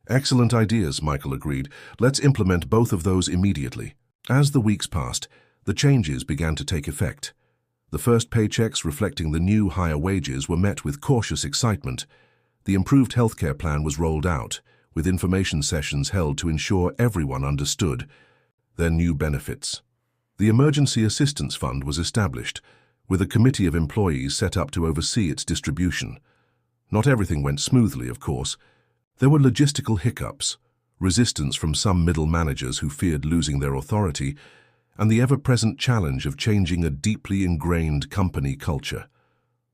A: "Excellent ideas," Michael agreed. "Let's implement both of those immediately." As the weeks passed, the changes began to take effect. The first paychecks reflecting the new higher wages were met with cautious excitement. The improved healthcare plan was rolled out, with information sessions held to ensure everyone understood their new benefits. The Emergency Assistance Fund was established, with a committee of employees set up to oversee its distribution. Not everything went smoothly, of course. There were logistical hiccups, resistance from some middle managers who feared losing their authority, and the ever-present challenge of changing a deeply ingrained company culture.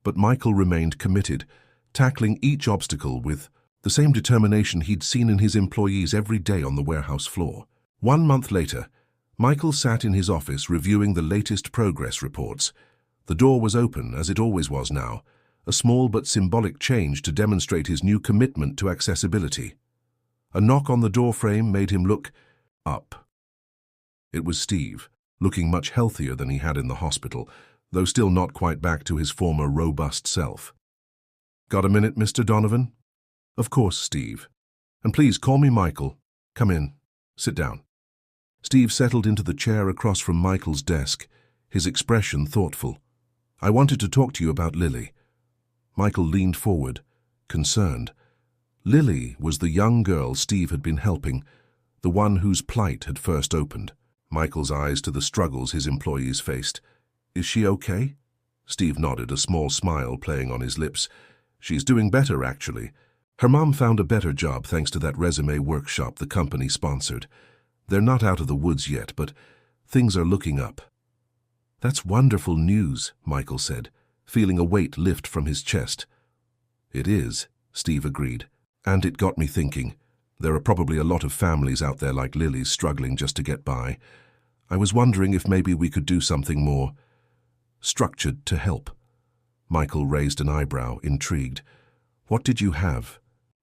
A: But Michael remained committed, tackling each obstacle with the same determination he'd seen in his employees every day on the warehouse floor. 1 month later, Michael sat in his office reviewing the latest progress reports. The door was open, as it always was now, a small but symbolic change to demonstrate his new commitment to accessibility. A knock on the doorframe made him look up. It was Steve, looking much healthier than he had in the hospital, though still not quite back to his former robust self. "Got a minute, Mr. Donovan?" "Of course, Steve. And please call me Michael. Come in. Sit down." Steve settled into the chair across from Michael's desk, his expression thoughtful. "I wanted to talk to you about Lily." Michael leaned forward, concerned. Lily was the young girl Steve had been helping, the one whose plight had first opened. Michael's eyes to the struggles his employees faced. "Is she okay?" Steve nodded, a small smile playing on his lips. "She's doing better, actually. Her mom found a better job thanks to that resume workshop the company sponsored. They're not out of the woods yet, but things are looking up." "That's wonderful news," Michael said, feeling a weight lift from his chest. "It is," Steve agreed, "and it got me thinking. There are probably a lot of families out there like Lily's struggling just to get by. I was wondering if maybe we could do something more structured to help." Michael raised an eyebrow, intrigued. What did you have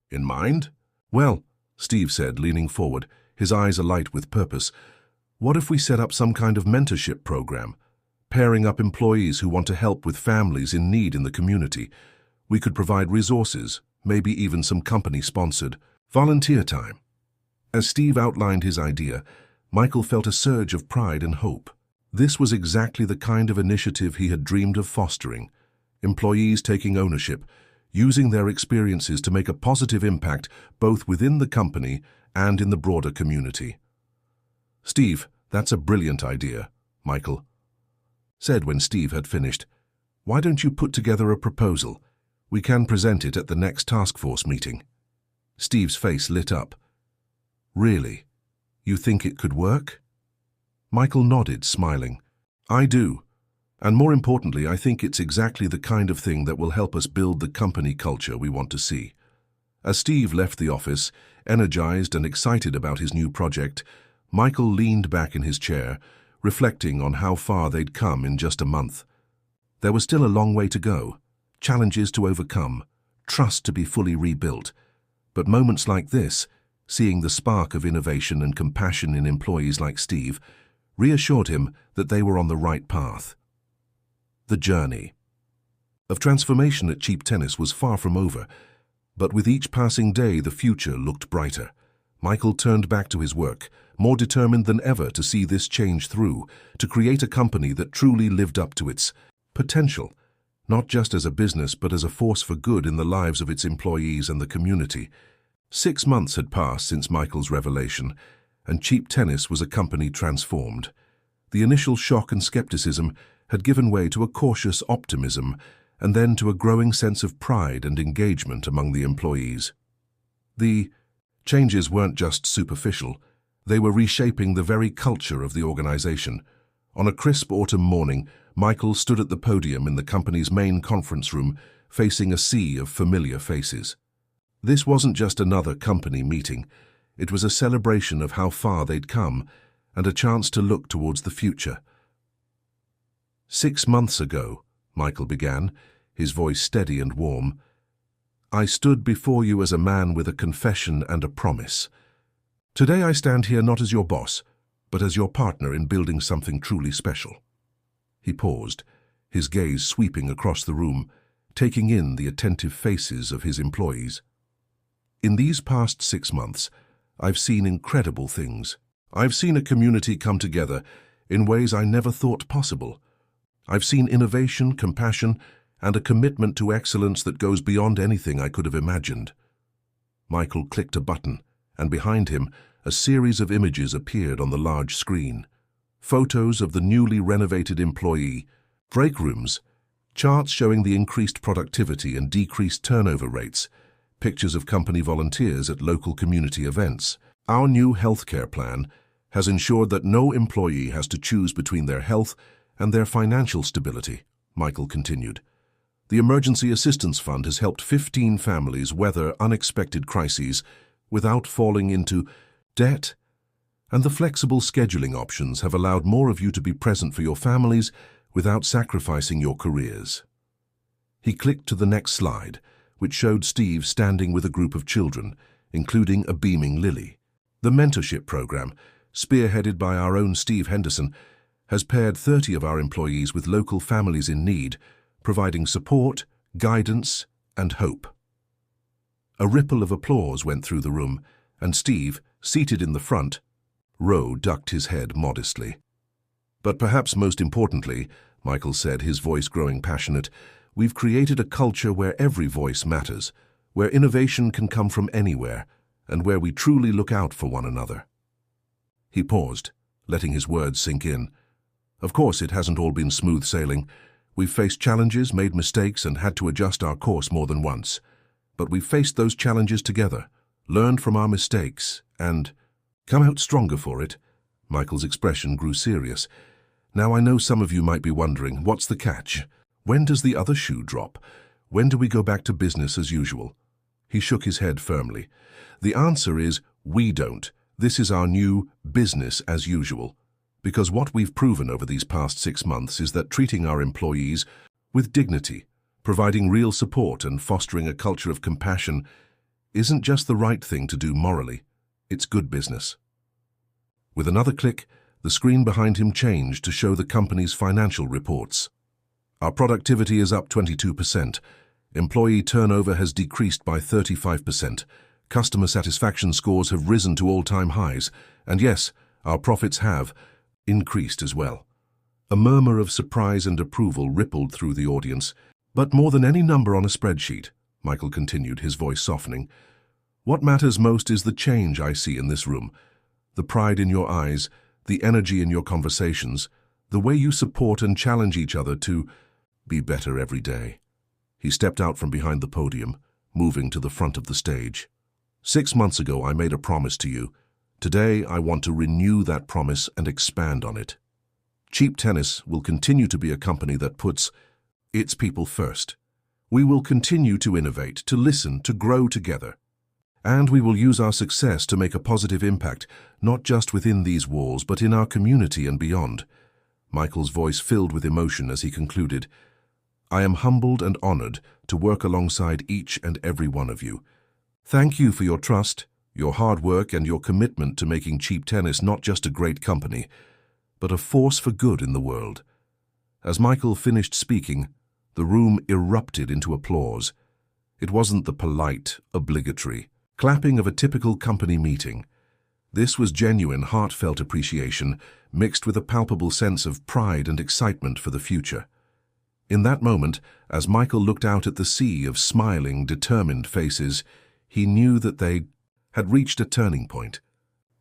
A: in mind? Well, Steve said, leaning forward, his eyes alight with purpose, what if we set up some kind of mentorship program, pairing up employees who want to help with families in need in the community? We could provide resources, maybe even some company-sponsored volunteer time. As Steve outlined his idea, Michael felt a surge of pride and hope. This was exactly the kind of initiative he had dreamed of fostering. Employees taking ownership, using their experiences to make a positive impact both within the company and in the broader community. Steve, that's a brilliant idea, Michael said when Steve had finished. Why don't you put together a proposal? We can present it at the next task force meeting. Steve's face lit up. Really? You think it could work? Michael nodded, smiling. I do. And more importantly, I think it's exactly the kind of thing that will help us build the company culture we want to see. As Steve left the office, energized and excited about his new project, Michael leaned back in his chair, reflecting on how far they'd come in just a month. There was still a long way to go, challenges to overcome, trust to be fully rebuilt. But moments like this, seeing the spark of innovation and compassion in employees like Steve, reassured him that they were on the right path. The journey of transformation at Cheap Tennis was far from over, but with each passing day the future looked brighter. Michael turned back to his work, more determined than ever to see this change through, to create a company that truly lived up to its potential, not just as a business but as a force for good in the lives of its employees and the community. 6 months had passed since Michael's revelation, and Cheap Tennis was a company transformed. The initial shock and skepticism had given way to a cautious optimism, and then to a growing sense of pride and engagement among the employees. The changes weren't just superficial, they were reshaping the very culture of the organization. On a crisp autumn morning, Michael stood at the podium in the company's main conference room, facing a sea of familiar faces. This wasn't just another company meeting, it was a celebration of how far they'd come, and a chance to look towards the future. 6 months ago, Michael began, his voice steady and warm, I stood before you as a man with a confession and a promise. Today I stand here not as your boss, but as your partner in building something truly special. He paused, his gaze sweeping across the room, taking in the attentive faces of his employees. In these past 6 months, I've seen incredible things. I've seen a community come together in ways I never thought possible. I've seen innovation, compassion, and a commitment to excellence that goes beyond anything I could have imagined. Michael clicked a button, and behind him, a series of images appeared on the large screen. Photos of the newly renovated employee, break rooms, charts showing the increased productivity and decreased turnover rates, pictures of company volunteers at local community events. Our new healthcare plan has ensured that no employee has to choose between their health and their financial stability, Michael continued. The Emergency Assistance Fund has helped 15 families weather unexpected crises without falling into debt, and the flexible scheduling options have allowed more of you to be present for your families without sacrificing your careers. He clicked to the next slide, which showed Steve standing with a group of children, including a beaming Lily. The mentorship program, spearheaded by our own Steve Henderson, has paired 30 of our employees with local families in need, providing support, guidance, and hope. A ripple of applause went through the room, and Steve, seated in the front row, ducked his head modestly. But perhaps most importantly, Michael said, his voice growing passionate, we've created a culture where every voice matters, where innovation can come from anywhere, and where we truly look out for one another. He paused, letting his words sink in. Of course, it hasn't all been smooth sailing. We've faced challenges, made mistakes, and had to adjust our course more than once. But we've faced those challenges together, learned from our mistakes, and come out stronger for it. Michael's expression grew serious. Now I know some of you might be wondering, what's the catch? When does the other shoe drop? When do we go back to business as usual? He shook his head firmly. The answer is, we don't. This is our new business as usual. Because what we've proven over these past 6 months is that treating our employees with dignity, Providing real support and fostering a culture of compassion isn't just the right thing to do morally, it's good business. With another click, the screen behind him changed to show the company's financial reports. Our productivity is up 22%. Employee turnover has decreased by 35%. Customer satisfaction scores have risen to all-time highs. And yes, our profits have increased as well. A murmur of surprise and approval rippled through the audience. But more than any number on a spreadsheet, Michael continued, his voice softening, what matters most is the change I see in this room. The pride in your eyes, the energy in your conversations, the way you support and challenge each other to be better every day. He stepped out from behind the podium, moving to the front of the stage. 6 months ago, I made a promise to you. Today, I want to renew that promise and expand on it. Cheap Tennis will continue to be a company that puts its people first. We will continue to innovate, to listen, to grow together. And we will use our success to make a positive impact, not just within these walls, but in our community and beyond. Michael's voice filled with emotion as he concluded, I am humbled and honored to work alongside each and every one of you. Thank you for your trust, your hard work, and your commitment to making Cheap Tennis not just a great company, but a force for good in the world. As Michael finished speaking, the room erupted into applause. It wasn't the polite, obligatory clapping of a typical company meeting. This was genuine, heartfelt appreciation, mixed with a palpable sense of pride and excitement for the future. In that moment, as Michael looked out at the sea of smiling, determined faces, he knew that they had reached a turning point.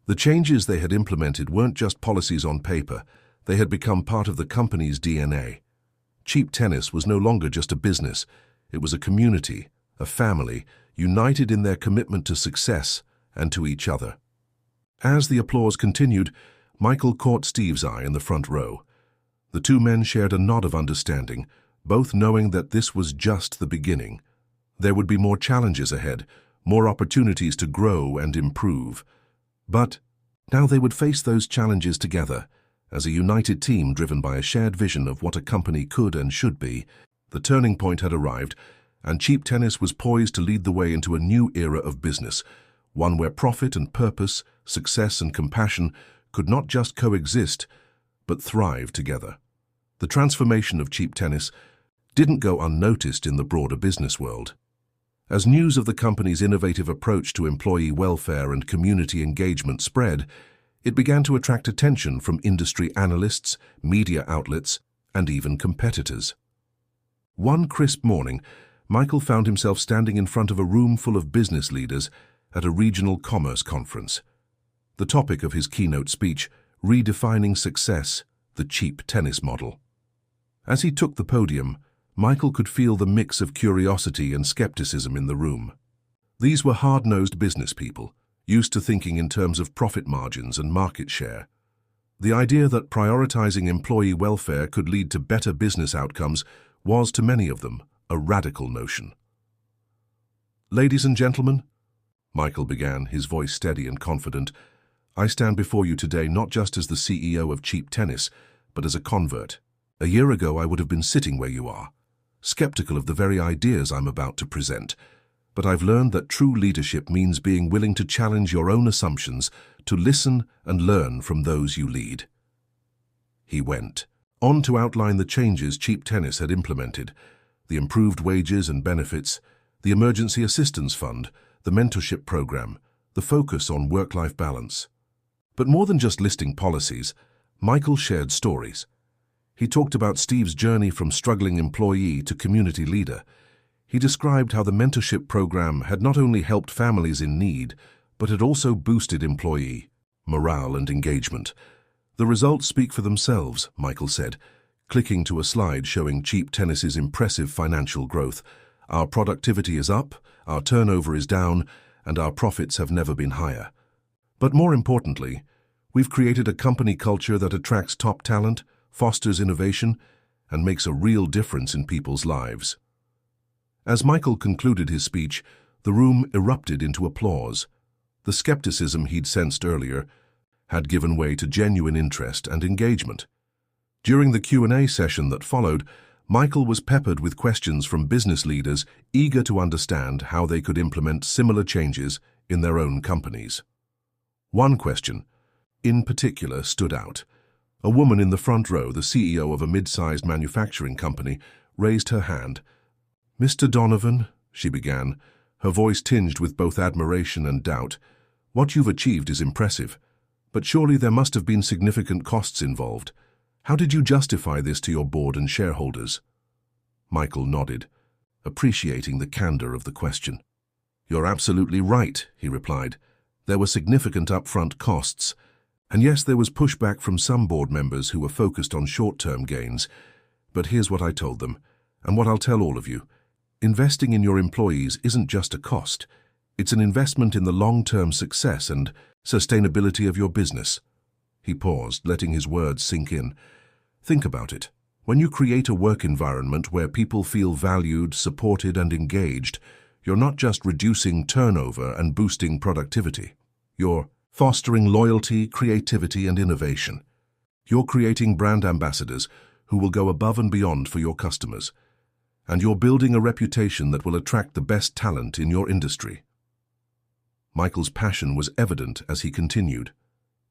A: The changes they had implemented weren't just policies on paper, they had become part of the company's DNA. Cheap Tennis was no longer just a business, it was a community, a family, united in their commitment to success and to each other. As the applause continued, Michael caught Steve's eye in the front row. The two men shared a nod of understanding, both knowing that this was just the beginning. There would be more challenges ahead, more opportunities to grow and improve. But now they would face those challenges together, as a united team driven by a shared vision of what a company could and should be. The turning point had arrived, and Cheap Tennis was poised to lead the way into a new era of business, one where profit and purpose, success and compassion could not just coexist, but thrive together. The transformation of Cheap Tennis didn't go unnoticed in the broader business world. As news of the company's innovative approach to employee welfare and community engagement spread, it began to attract attention from industry analysts, media outlets, and even competitors. One crisp morning, Michael found himself standing in front of a room full of business leaders at a regional commerce conference. The topic of his keynote speech, Redefining Success, the Cheap Tennis Model. As he took the podium, Michael could feel the mix of curiosity and skepticism in the room. These were hard-nosed business people, used to thinking in terms of profit margins and market share. The idea that prioritizing employee welfare could lead to better business outcomes was, to many of them, a radical notion. Ladies and gentlemen, Michael began, his voice steady and confident, I stand before you today not just as the CEO of Cheap Tennis, but as a convert. A year ago, I would have been sitting where you are, skeptical of the very ideas I'm about to present. But I've learned that true leadership means being willing to challenge your own assumptions, to listen and learn from those you lead. He went on to outline the changes Cheap Tennis had implemented, the improved wages and benefits, the emergency assistance fund, the mentorship program, the focus on work-life balance. But more than just listing policies, Michael shared stories. He talked about Steve's journey from struggling employee to community leader. He described how the mentorship program had not only helped families in need, but had also boosted employee morale and engagement. The results speak for themselves, Michael said, clicking to a slide showing Cheap Tennis's impressive financial growth. Our productivity is up, our turnover is down, and our profits have never been higher. But more importantly, we've created a company culture that attracts top talent, fosters innovation, and makes a real difference in people's lives. As Michael concluded his speech, the room erupted into applause. The skepticism he'd sensed earlier had given way to genuine interest and engagement. During the Q&A session that followed, Michael was peppered with questions from business leaders eager to understand how they could implement similar changes in their own companies. One question, in particular, stood out. A woman in the front row, the CEO of a mid-sized manufacturing company, raised her hand. "Mr. Donovan," she began, her voice tinged with both admiration and doubt, "what you've achieved is impressive, but surely there must have been significant costs involved. How did you justify this to your board and shareholders?" Michael nodded, appreciating the candor of the question. "You're absolutely right," he replied. "There were significant upfront costs. And yes, there was pushback from some board members who were focused on short-term gains. But here's what I told them, and what I'll tell all of you. Investing in your employees isn't just a cost. It's an investment in the long-term success and sustainability of your business." He paused, letting his words sink in. "Think about it. When you create a work environment where people feel valued, supported, and engaged, you're not just reducing turnover and boosting productivity. You're fostering loyalty, creativity, and innovation. You're creating brand ambassadors who will go above and beyond for your customers. And you're building a reputation that will attract the best talent in your industry." Michael's passion was evident as he continued.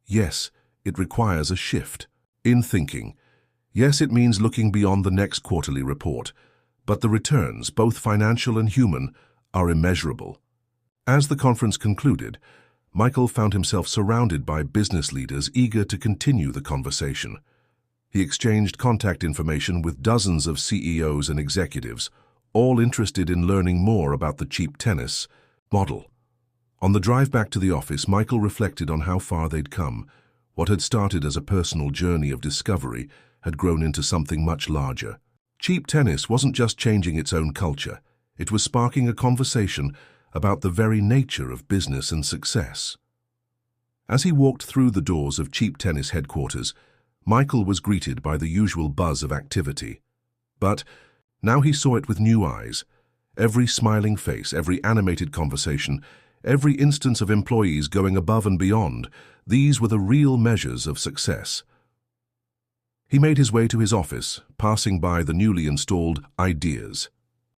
A: "Yes, it requires a shift in thinking. Yes, it means looking beyond the next quarterly report, but the returns, both financial and human, are immeasurable." As the conference concluded, Michael found himself surrounded by business leaders eager to continue the conversation. He exchanged contact information with dozens of CEOs and executives, all interested in learning more about the cheap tennis model. On the drive back to the office, Michael reflected on how far they'd come. What had started as a personal journey of discovery had grown into something much larger. Cheap tennis wasn't just changing its own culture, it was sparking a conversation about the very nature of business and success. As he walked through the doors of Cheap Tennis headquarters, Michael was greeted by the usual buzz of activity. But now he saw it with new eyes. Every smiling face, every animated conversation, every instance of employees going above and beyond, these were the real measures of success. He made his way to his office, passing by the newly installed Ideas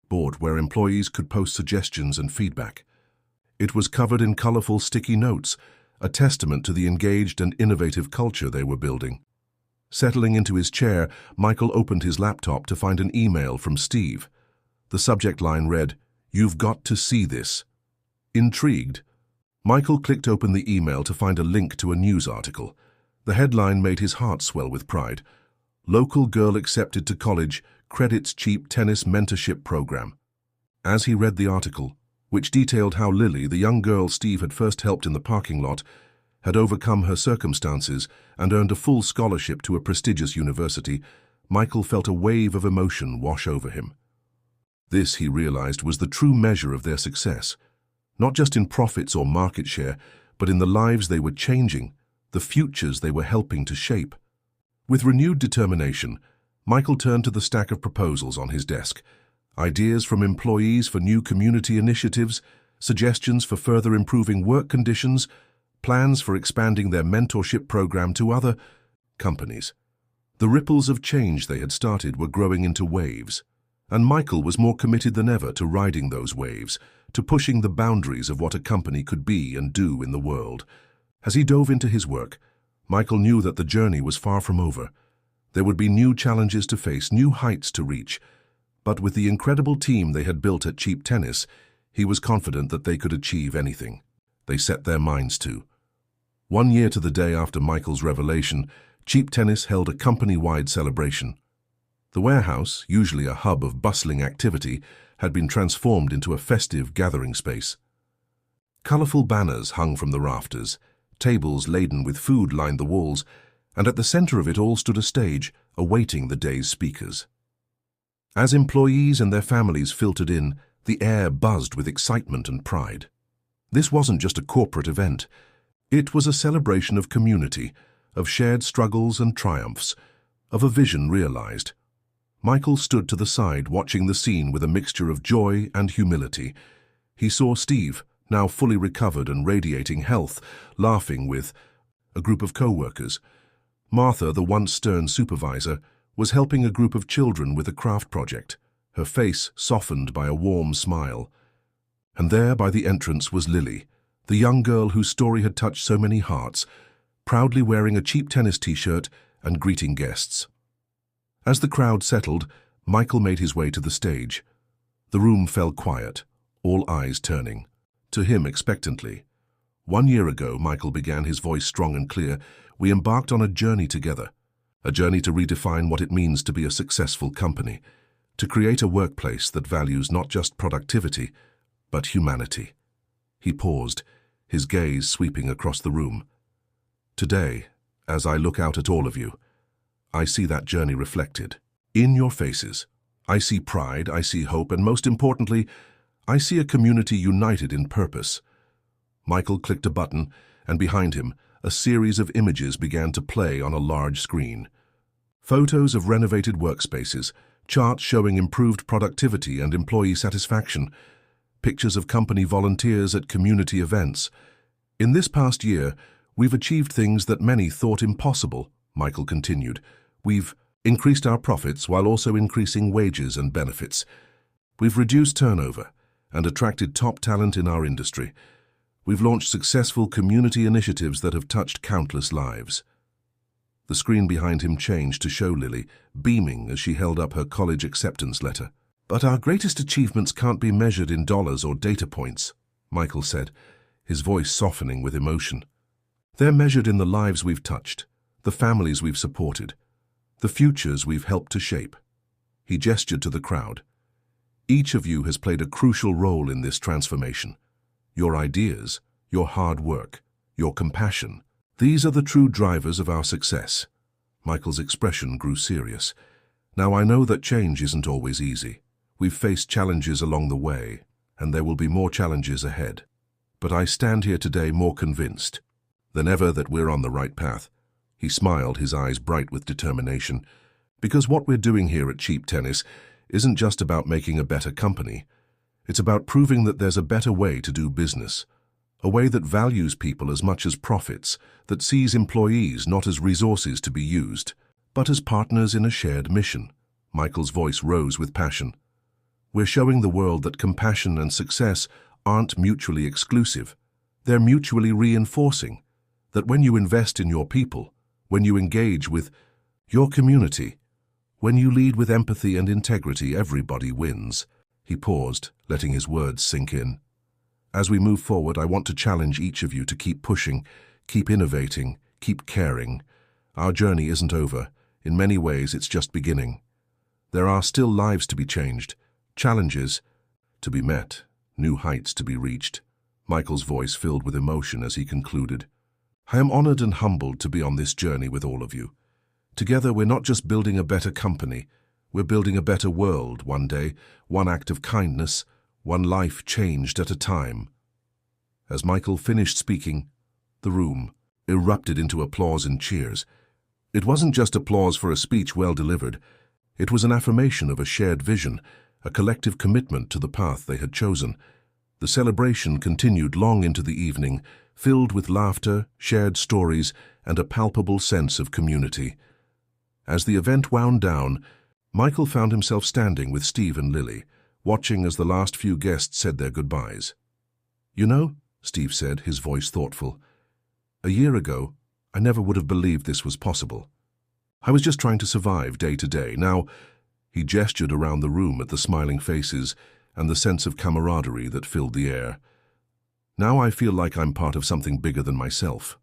A: board where employees could post suggestions and feedback. It was covered in colorful sticky notes, a testament to the engaged and innovative culture they were building. Settling into his chair, Michael opened his laptop to find an email from Steve. The subject line read, "You've got to see this." Intrigued, Michael clicked open the email to find a link to a news article. The headline made his heart swell with pride. "Local girl accepted to college, credits cheap tennis mentorship program." As he read the article, which detailed how Lily, the young girl Steve had first helped in the parking lot, had overcome her circumstances and earned a full scholarship to a prestigious university, Michael felt a wave of emotion wash over him. This, he realized, was the true measure of their success, not just in profits or market share, but in the lives they were changing, the futures they were helping to shape. With renewed determination, Michael turned to the stack of proposals on his desk. Ideas from employees for new community initiatives, suggestions for further improving work conditions, plans for expanding their mentorship program to other companies. The ripples of change they had started were growing into waves, and Michael was more committed than ever to riding those waves, to pushing the boundaries of what a company could be and do in the world. As he dove into his work, Michael knew that the journey was far from over. There would be new challenges to face, new heights to reach, but with the incredible team they had built at Cheap Tennis, he was confident that they could achieve anything they set their minds to. 1 year to the day after Michael's revelation, Cheap Tennis held a company-wide celebration. The warehouse, usually a hub of bustling activity, had been transformed into a festive gathering space. Colorful banners hung from the rafters, tables laden with food lined the walls, and at the center of it all stood a stage, awaiting the day's speakers. As employees and their families filtered in, the air buzzed with excitement and pride. This wasn't just a corporate event. It was a celebration of community, of shared struggles and triumphs, of a vision realized. Michael stood to the side, watching the scene with a mixture of joy and humility. He saw Steve, now fully recovered and radiating health, laughing with a group of co-workers. Martha, the once stern supervisor, was helping a group of children with a craft project, her face softened by a warm smile. And there by the entrance was Lily, the young girl whose story had touched so many hearts, proudly wearing a cheap tennis t-shirt and greeting guests. As the crowd settled, Michael made his way to the stage. The room fell quiet, all eyes turning to him expectantly. 1 year ago, Michael began, his voice strong and clear. We embarked on a journey together, a journey to redefine what it means to be a successful company, to create a workplace that values not just productivity, but humanity. He paused, his gaze sweeping across the room. Today, as I look out at all of you, I see that journey reflected in your faces. I see pride, I see hope, and most importantly, I see a community united in purpose. Michael clicked a button, and behind him, a series of images began to play on a large screen. Photos of renovated workspaces, charts showing improved productivity and employee satisfaction, pictures of company volunteers at community events. In this past year, we've achieved things that many thought impossible, Michael continued. We've increased our profits while also increasing wages and benefits. We've reduced turnover and attracted top talent in our industry. We've launched successful community initiatives that have touched countless lives. The screen behind him changed to show Lily, beaming as she held up her college acceptance letter. But our greatest achievements can't be measured in dollars or data points, Michael said, his voice softening with emotion. They're measured in the lives we've touched, the families we've supported, the futures we've helped to shape. He gestured to the crowd. Each of you has played a crucial role in this transformation. Your ideas, your hard work, your compassion, these are the true drivers of our success. Michael's expression grew serious. Now I know that change isn't always easy. We've faced challenges along the way, and there will be more challenges ahead. But I stand here today more convinced than ever that we're on the right path. He smiled, his eyes bright with determination. Because what we're doing here at Cheap Tennis isn't just about making a better company. It's about proving that there's a better way to do business, a way that values people as much as profits, that sees employees not as resources to be used, but as partners in a shared mission. Michael's voice rose with passion. We're showing the world that compassion and success aren't mutually exclusive. They're mutually reinforcing, that when you invest in your people, when you engage with your community, when you lead with empathy and integrity, everybody wins. He paused, letting his words sink in. As we move forward, I want to challenge each of you to keep pushing, keep innovating, keep caring. Our journey isn't over. In many ways, it's just beginning. There are still lives to be changed, challenges to be met, new heights to be reached. Michael's voice filled with emotion as he concluded. I am honored and humbled to be on this journey with all of you. Together, we're not just building a better company, we're building a better world one day, one act of kindness, one life changed at a time. As Michael finished speaking, the room erupted into applause and cheers. It wasn't just applause for a speech well delivered. It was an affirmation of a shared vision, a collective commitment to the path they had chosen. The celebration continued long into the evening, filled with laughter, shared stories, and a palpable sense of community. As the event wound down, Michael found himself standing with Steve and Lily, watching as the last few guests said their goodbyes. You know, Steve said, his voice thoughtful, a year ago, I never would have believed this was possible. I was just trying to survive day to day. Now, he gestured around the room at the smiling faces and the sense of camaraderie that filled the air. Now I feel like I'm part of something bigger than myself.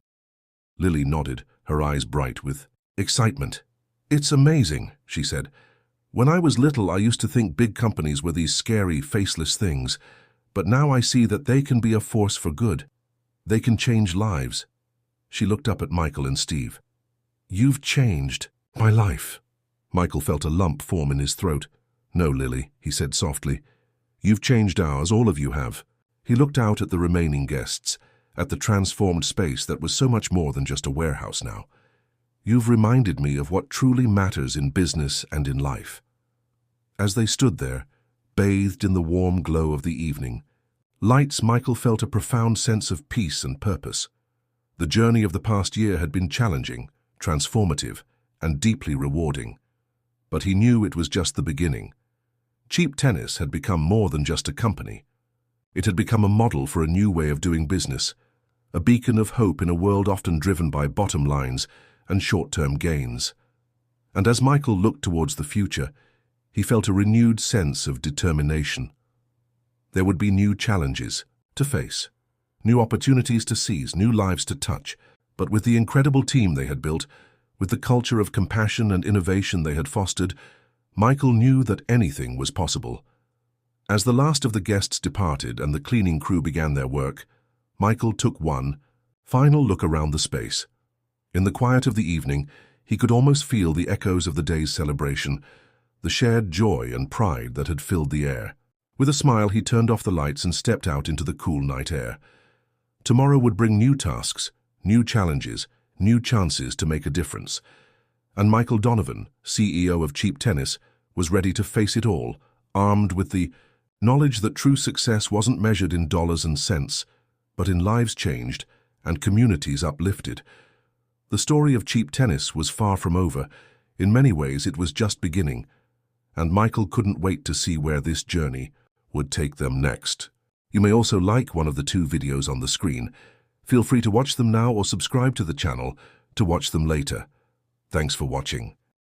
A: Lily nodded, her eyes bright with excitement. It's amazing, she said. When I was little, I used to think big companies were these scary, faceless things, but now I see that they can be a force for good. They can change lives. She looked up at Michael and Steve. You've changed my life. Michael felt a lump form in his throat. No, Lily, he said softly. You've changed ours, all of you have. He looked out at the remaining guests, at the transformed space that was so much more than just a warehouse now. You've reminded me of what truly matters in business and in life. As they stood there, bathed in the warm glow of the evening lights, Michael felt a profound sense of peace and purpose. The journey of the past year had been challenging, transformative, and deeply rewarding. But he knew it was just the beginning. Cheap Tennis had become more than just a company. It had become a model for a new way of doing business, a beacon of hope in a world often driven by bottom lines and short-term gains. And as Michael looked towards the future, he felt a renewed sense of determination. There would be new challenges to face, new opportunities to seize, new lives to touch. But with the incredible team they had built, with the culture of compassion and innovation they had fostered, Michael knew that anything was possible. As the last of the guests departed and the cleaning crew began their work, Michael took one final look around the space. In the quiet of the evening, he could almost feel the echoes of the day's celebration, the shared joy and pride that had filled the air. With a smile, he turned off the lights and stepped out into the cool night air. Tomorrow would bring new tasks, new challenges, new chances to make a difference. And Michael Donovan, CEO of Cheap Tennis, was ready to face it all, armed with the knowledge that true success wasn't measured in dollars and cents, but in lives changed and communities uplifted. The story of Cheap Tennis was far from over. In many ways, it was just beginning, and Michael couldn't wait to see where this journey would take them next. You may also like one of the 2 videos on the screen. Feel free to watch them now or subscribe to the channel to watch them later. Thanks for watching.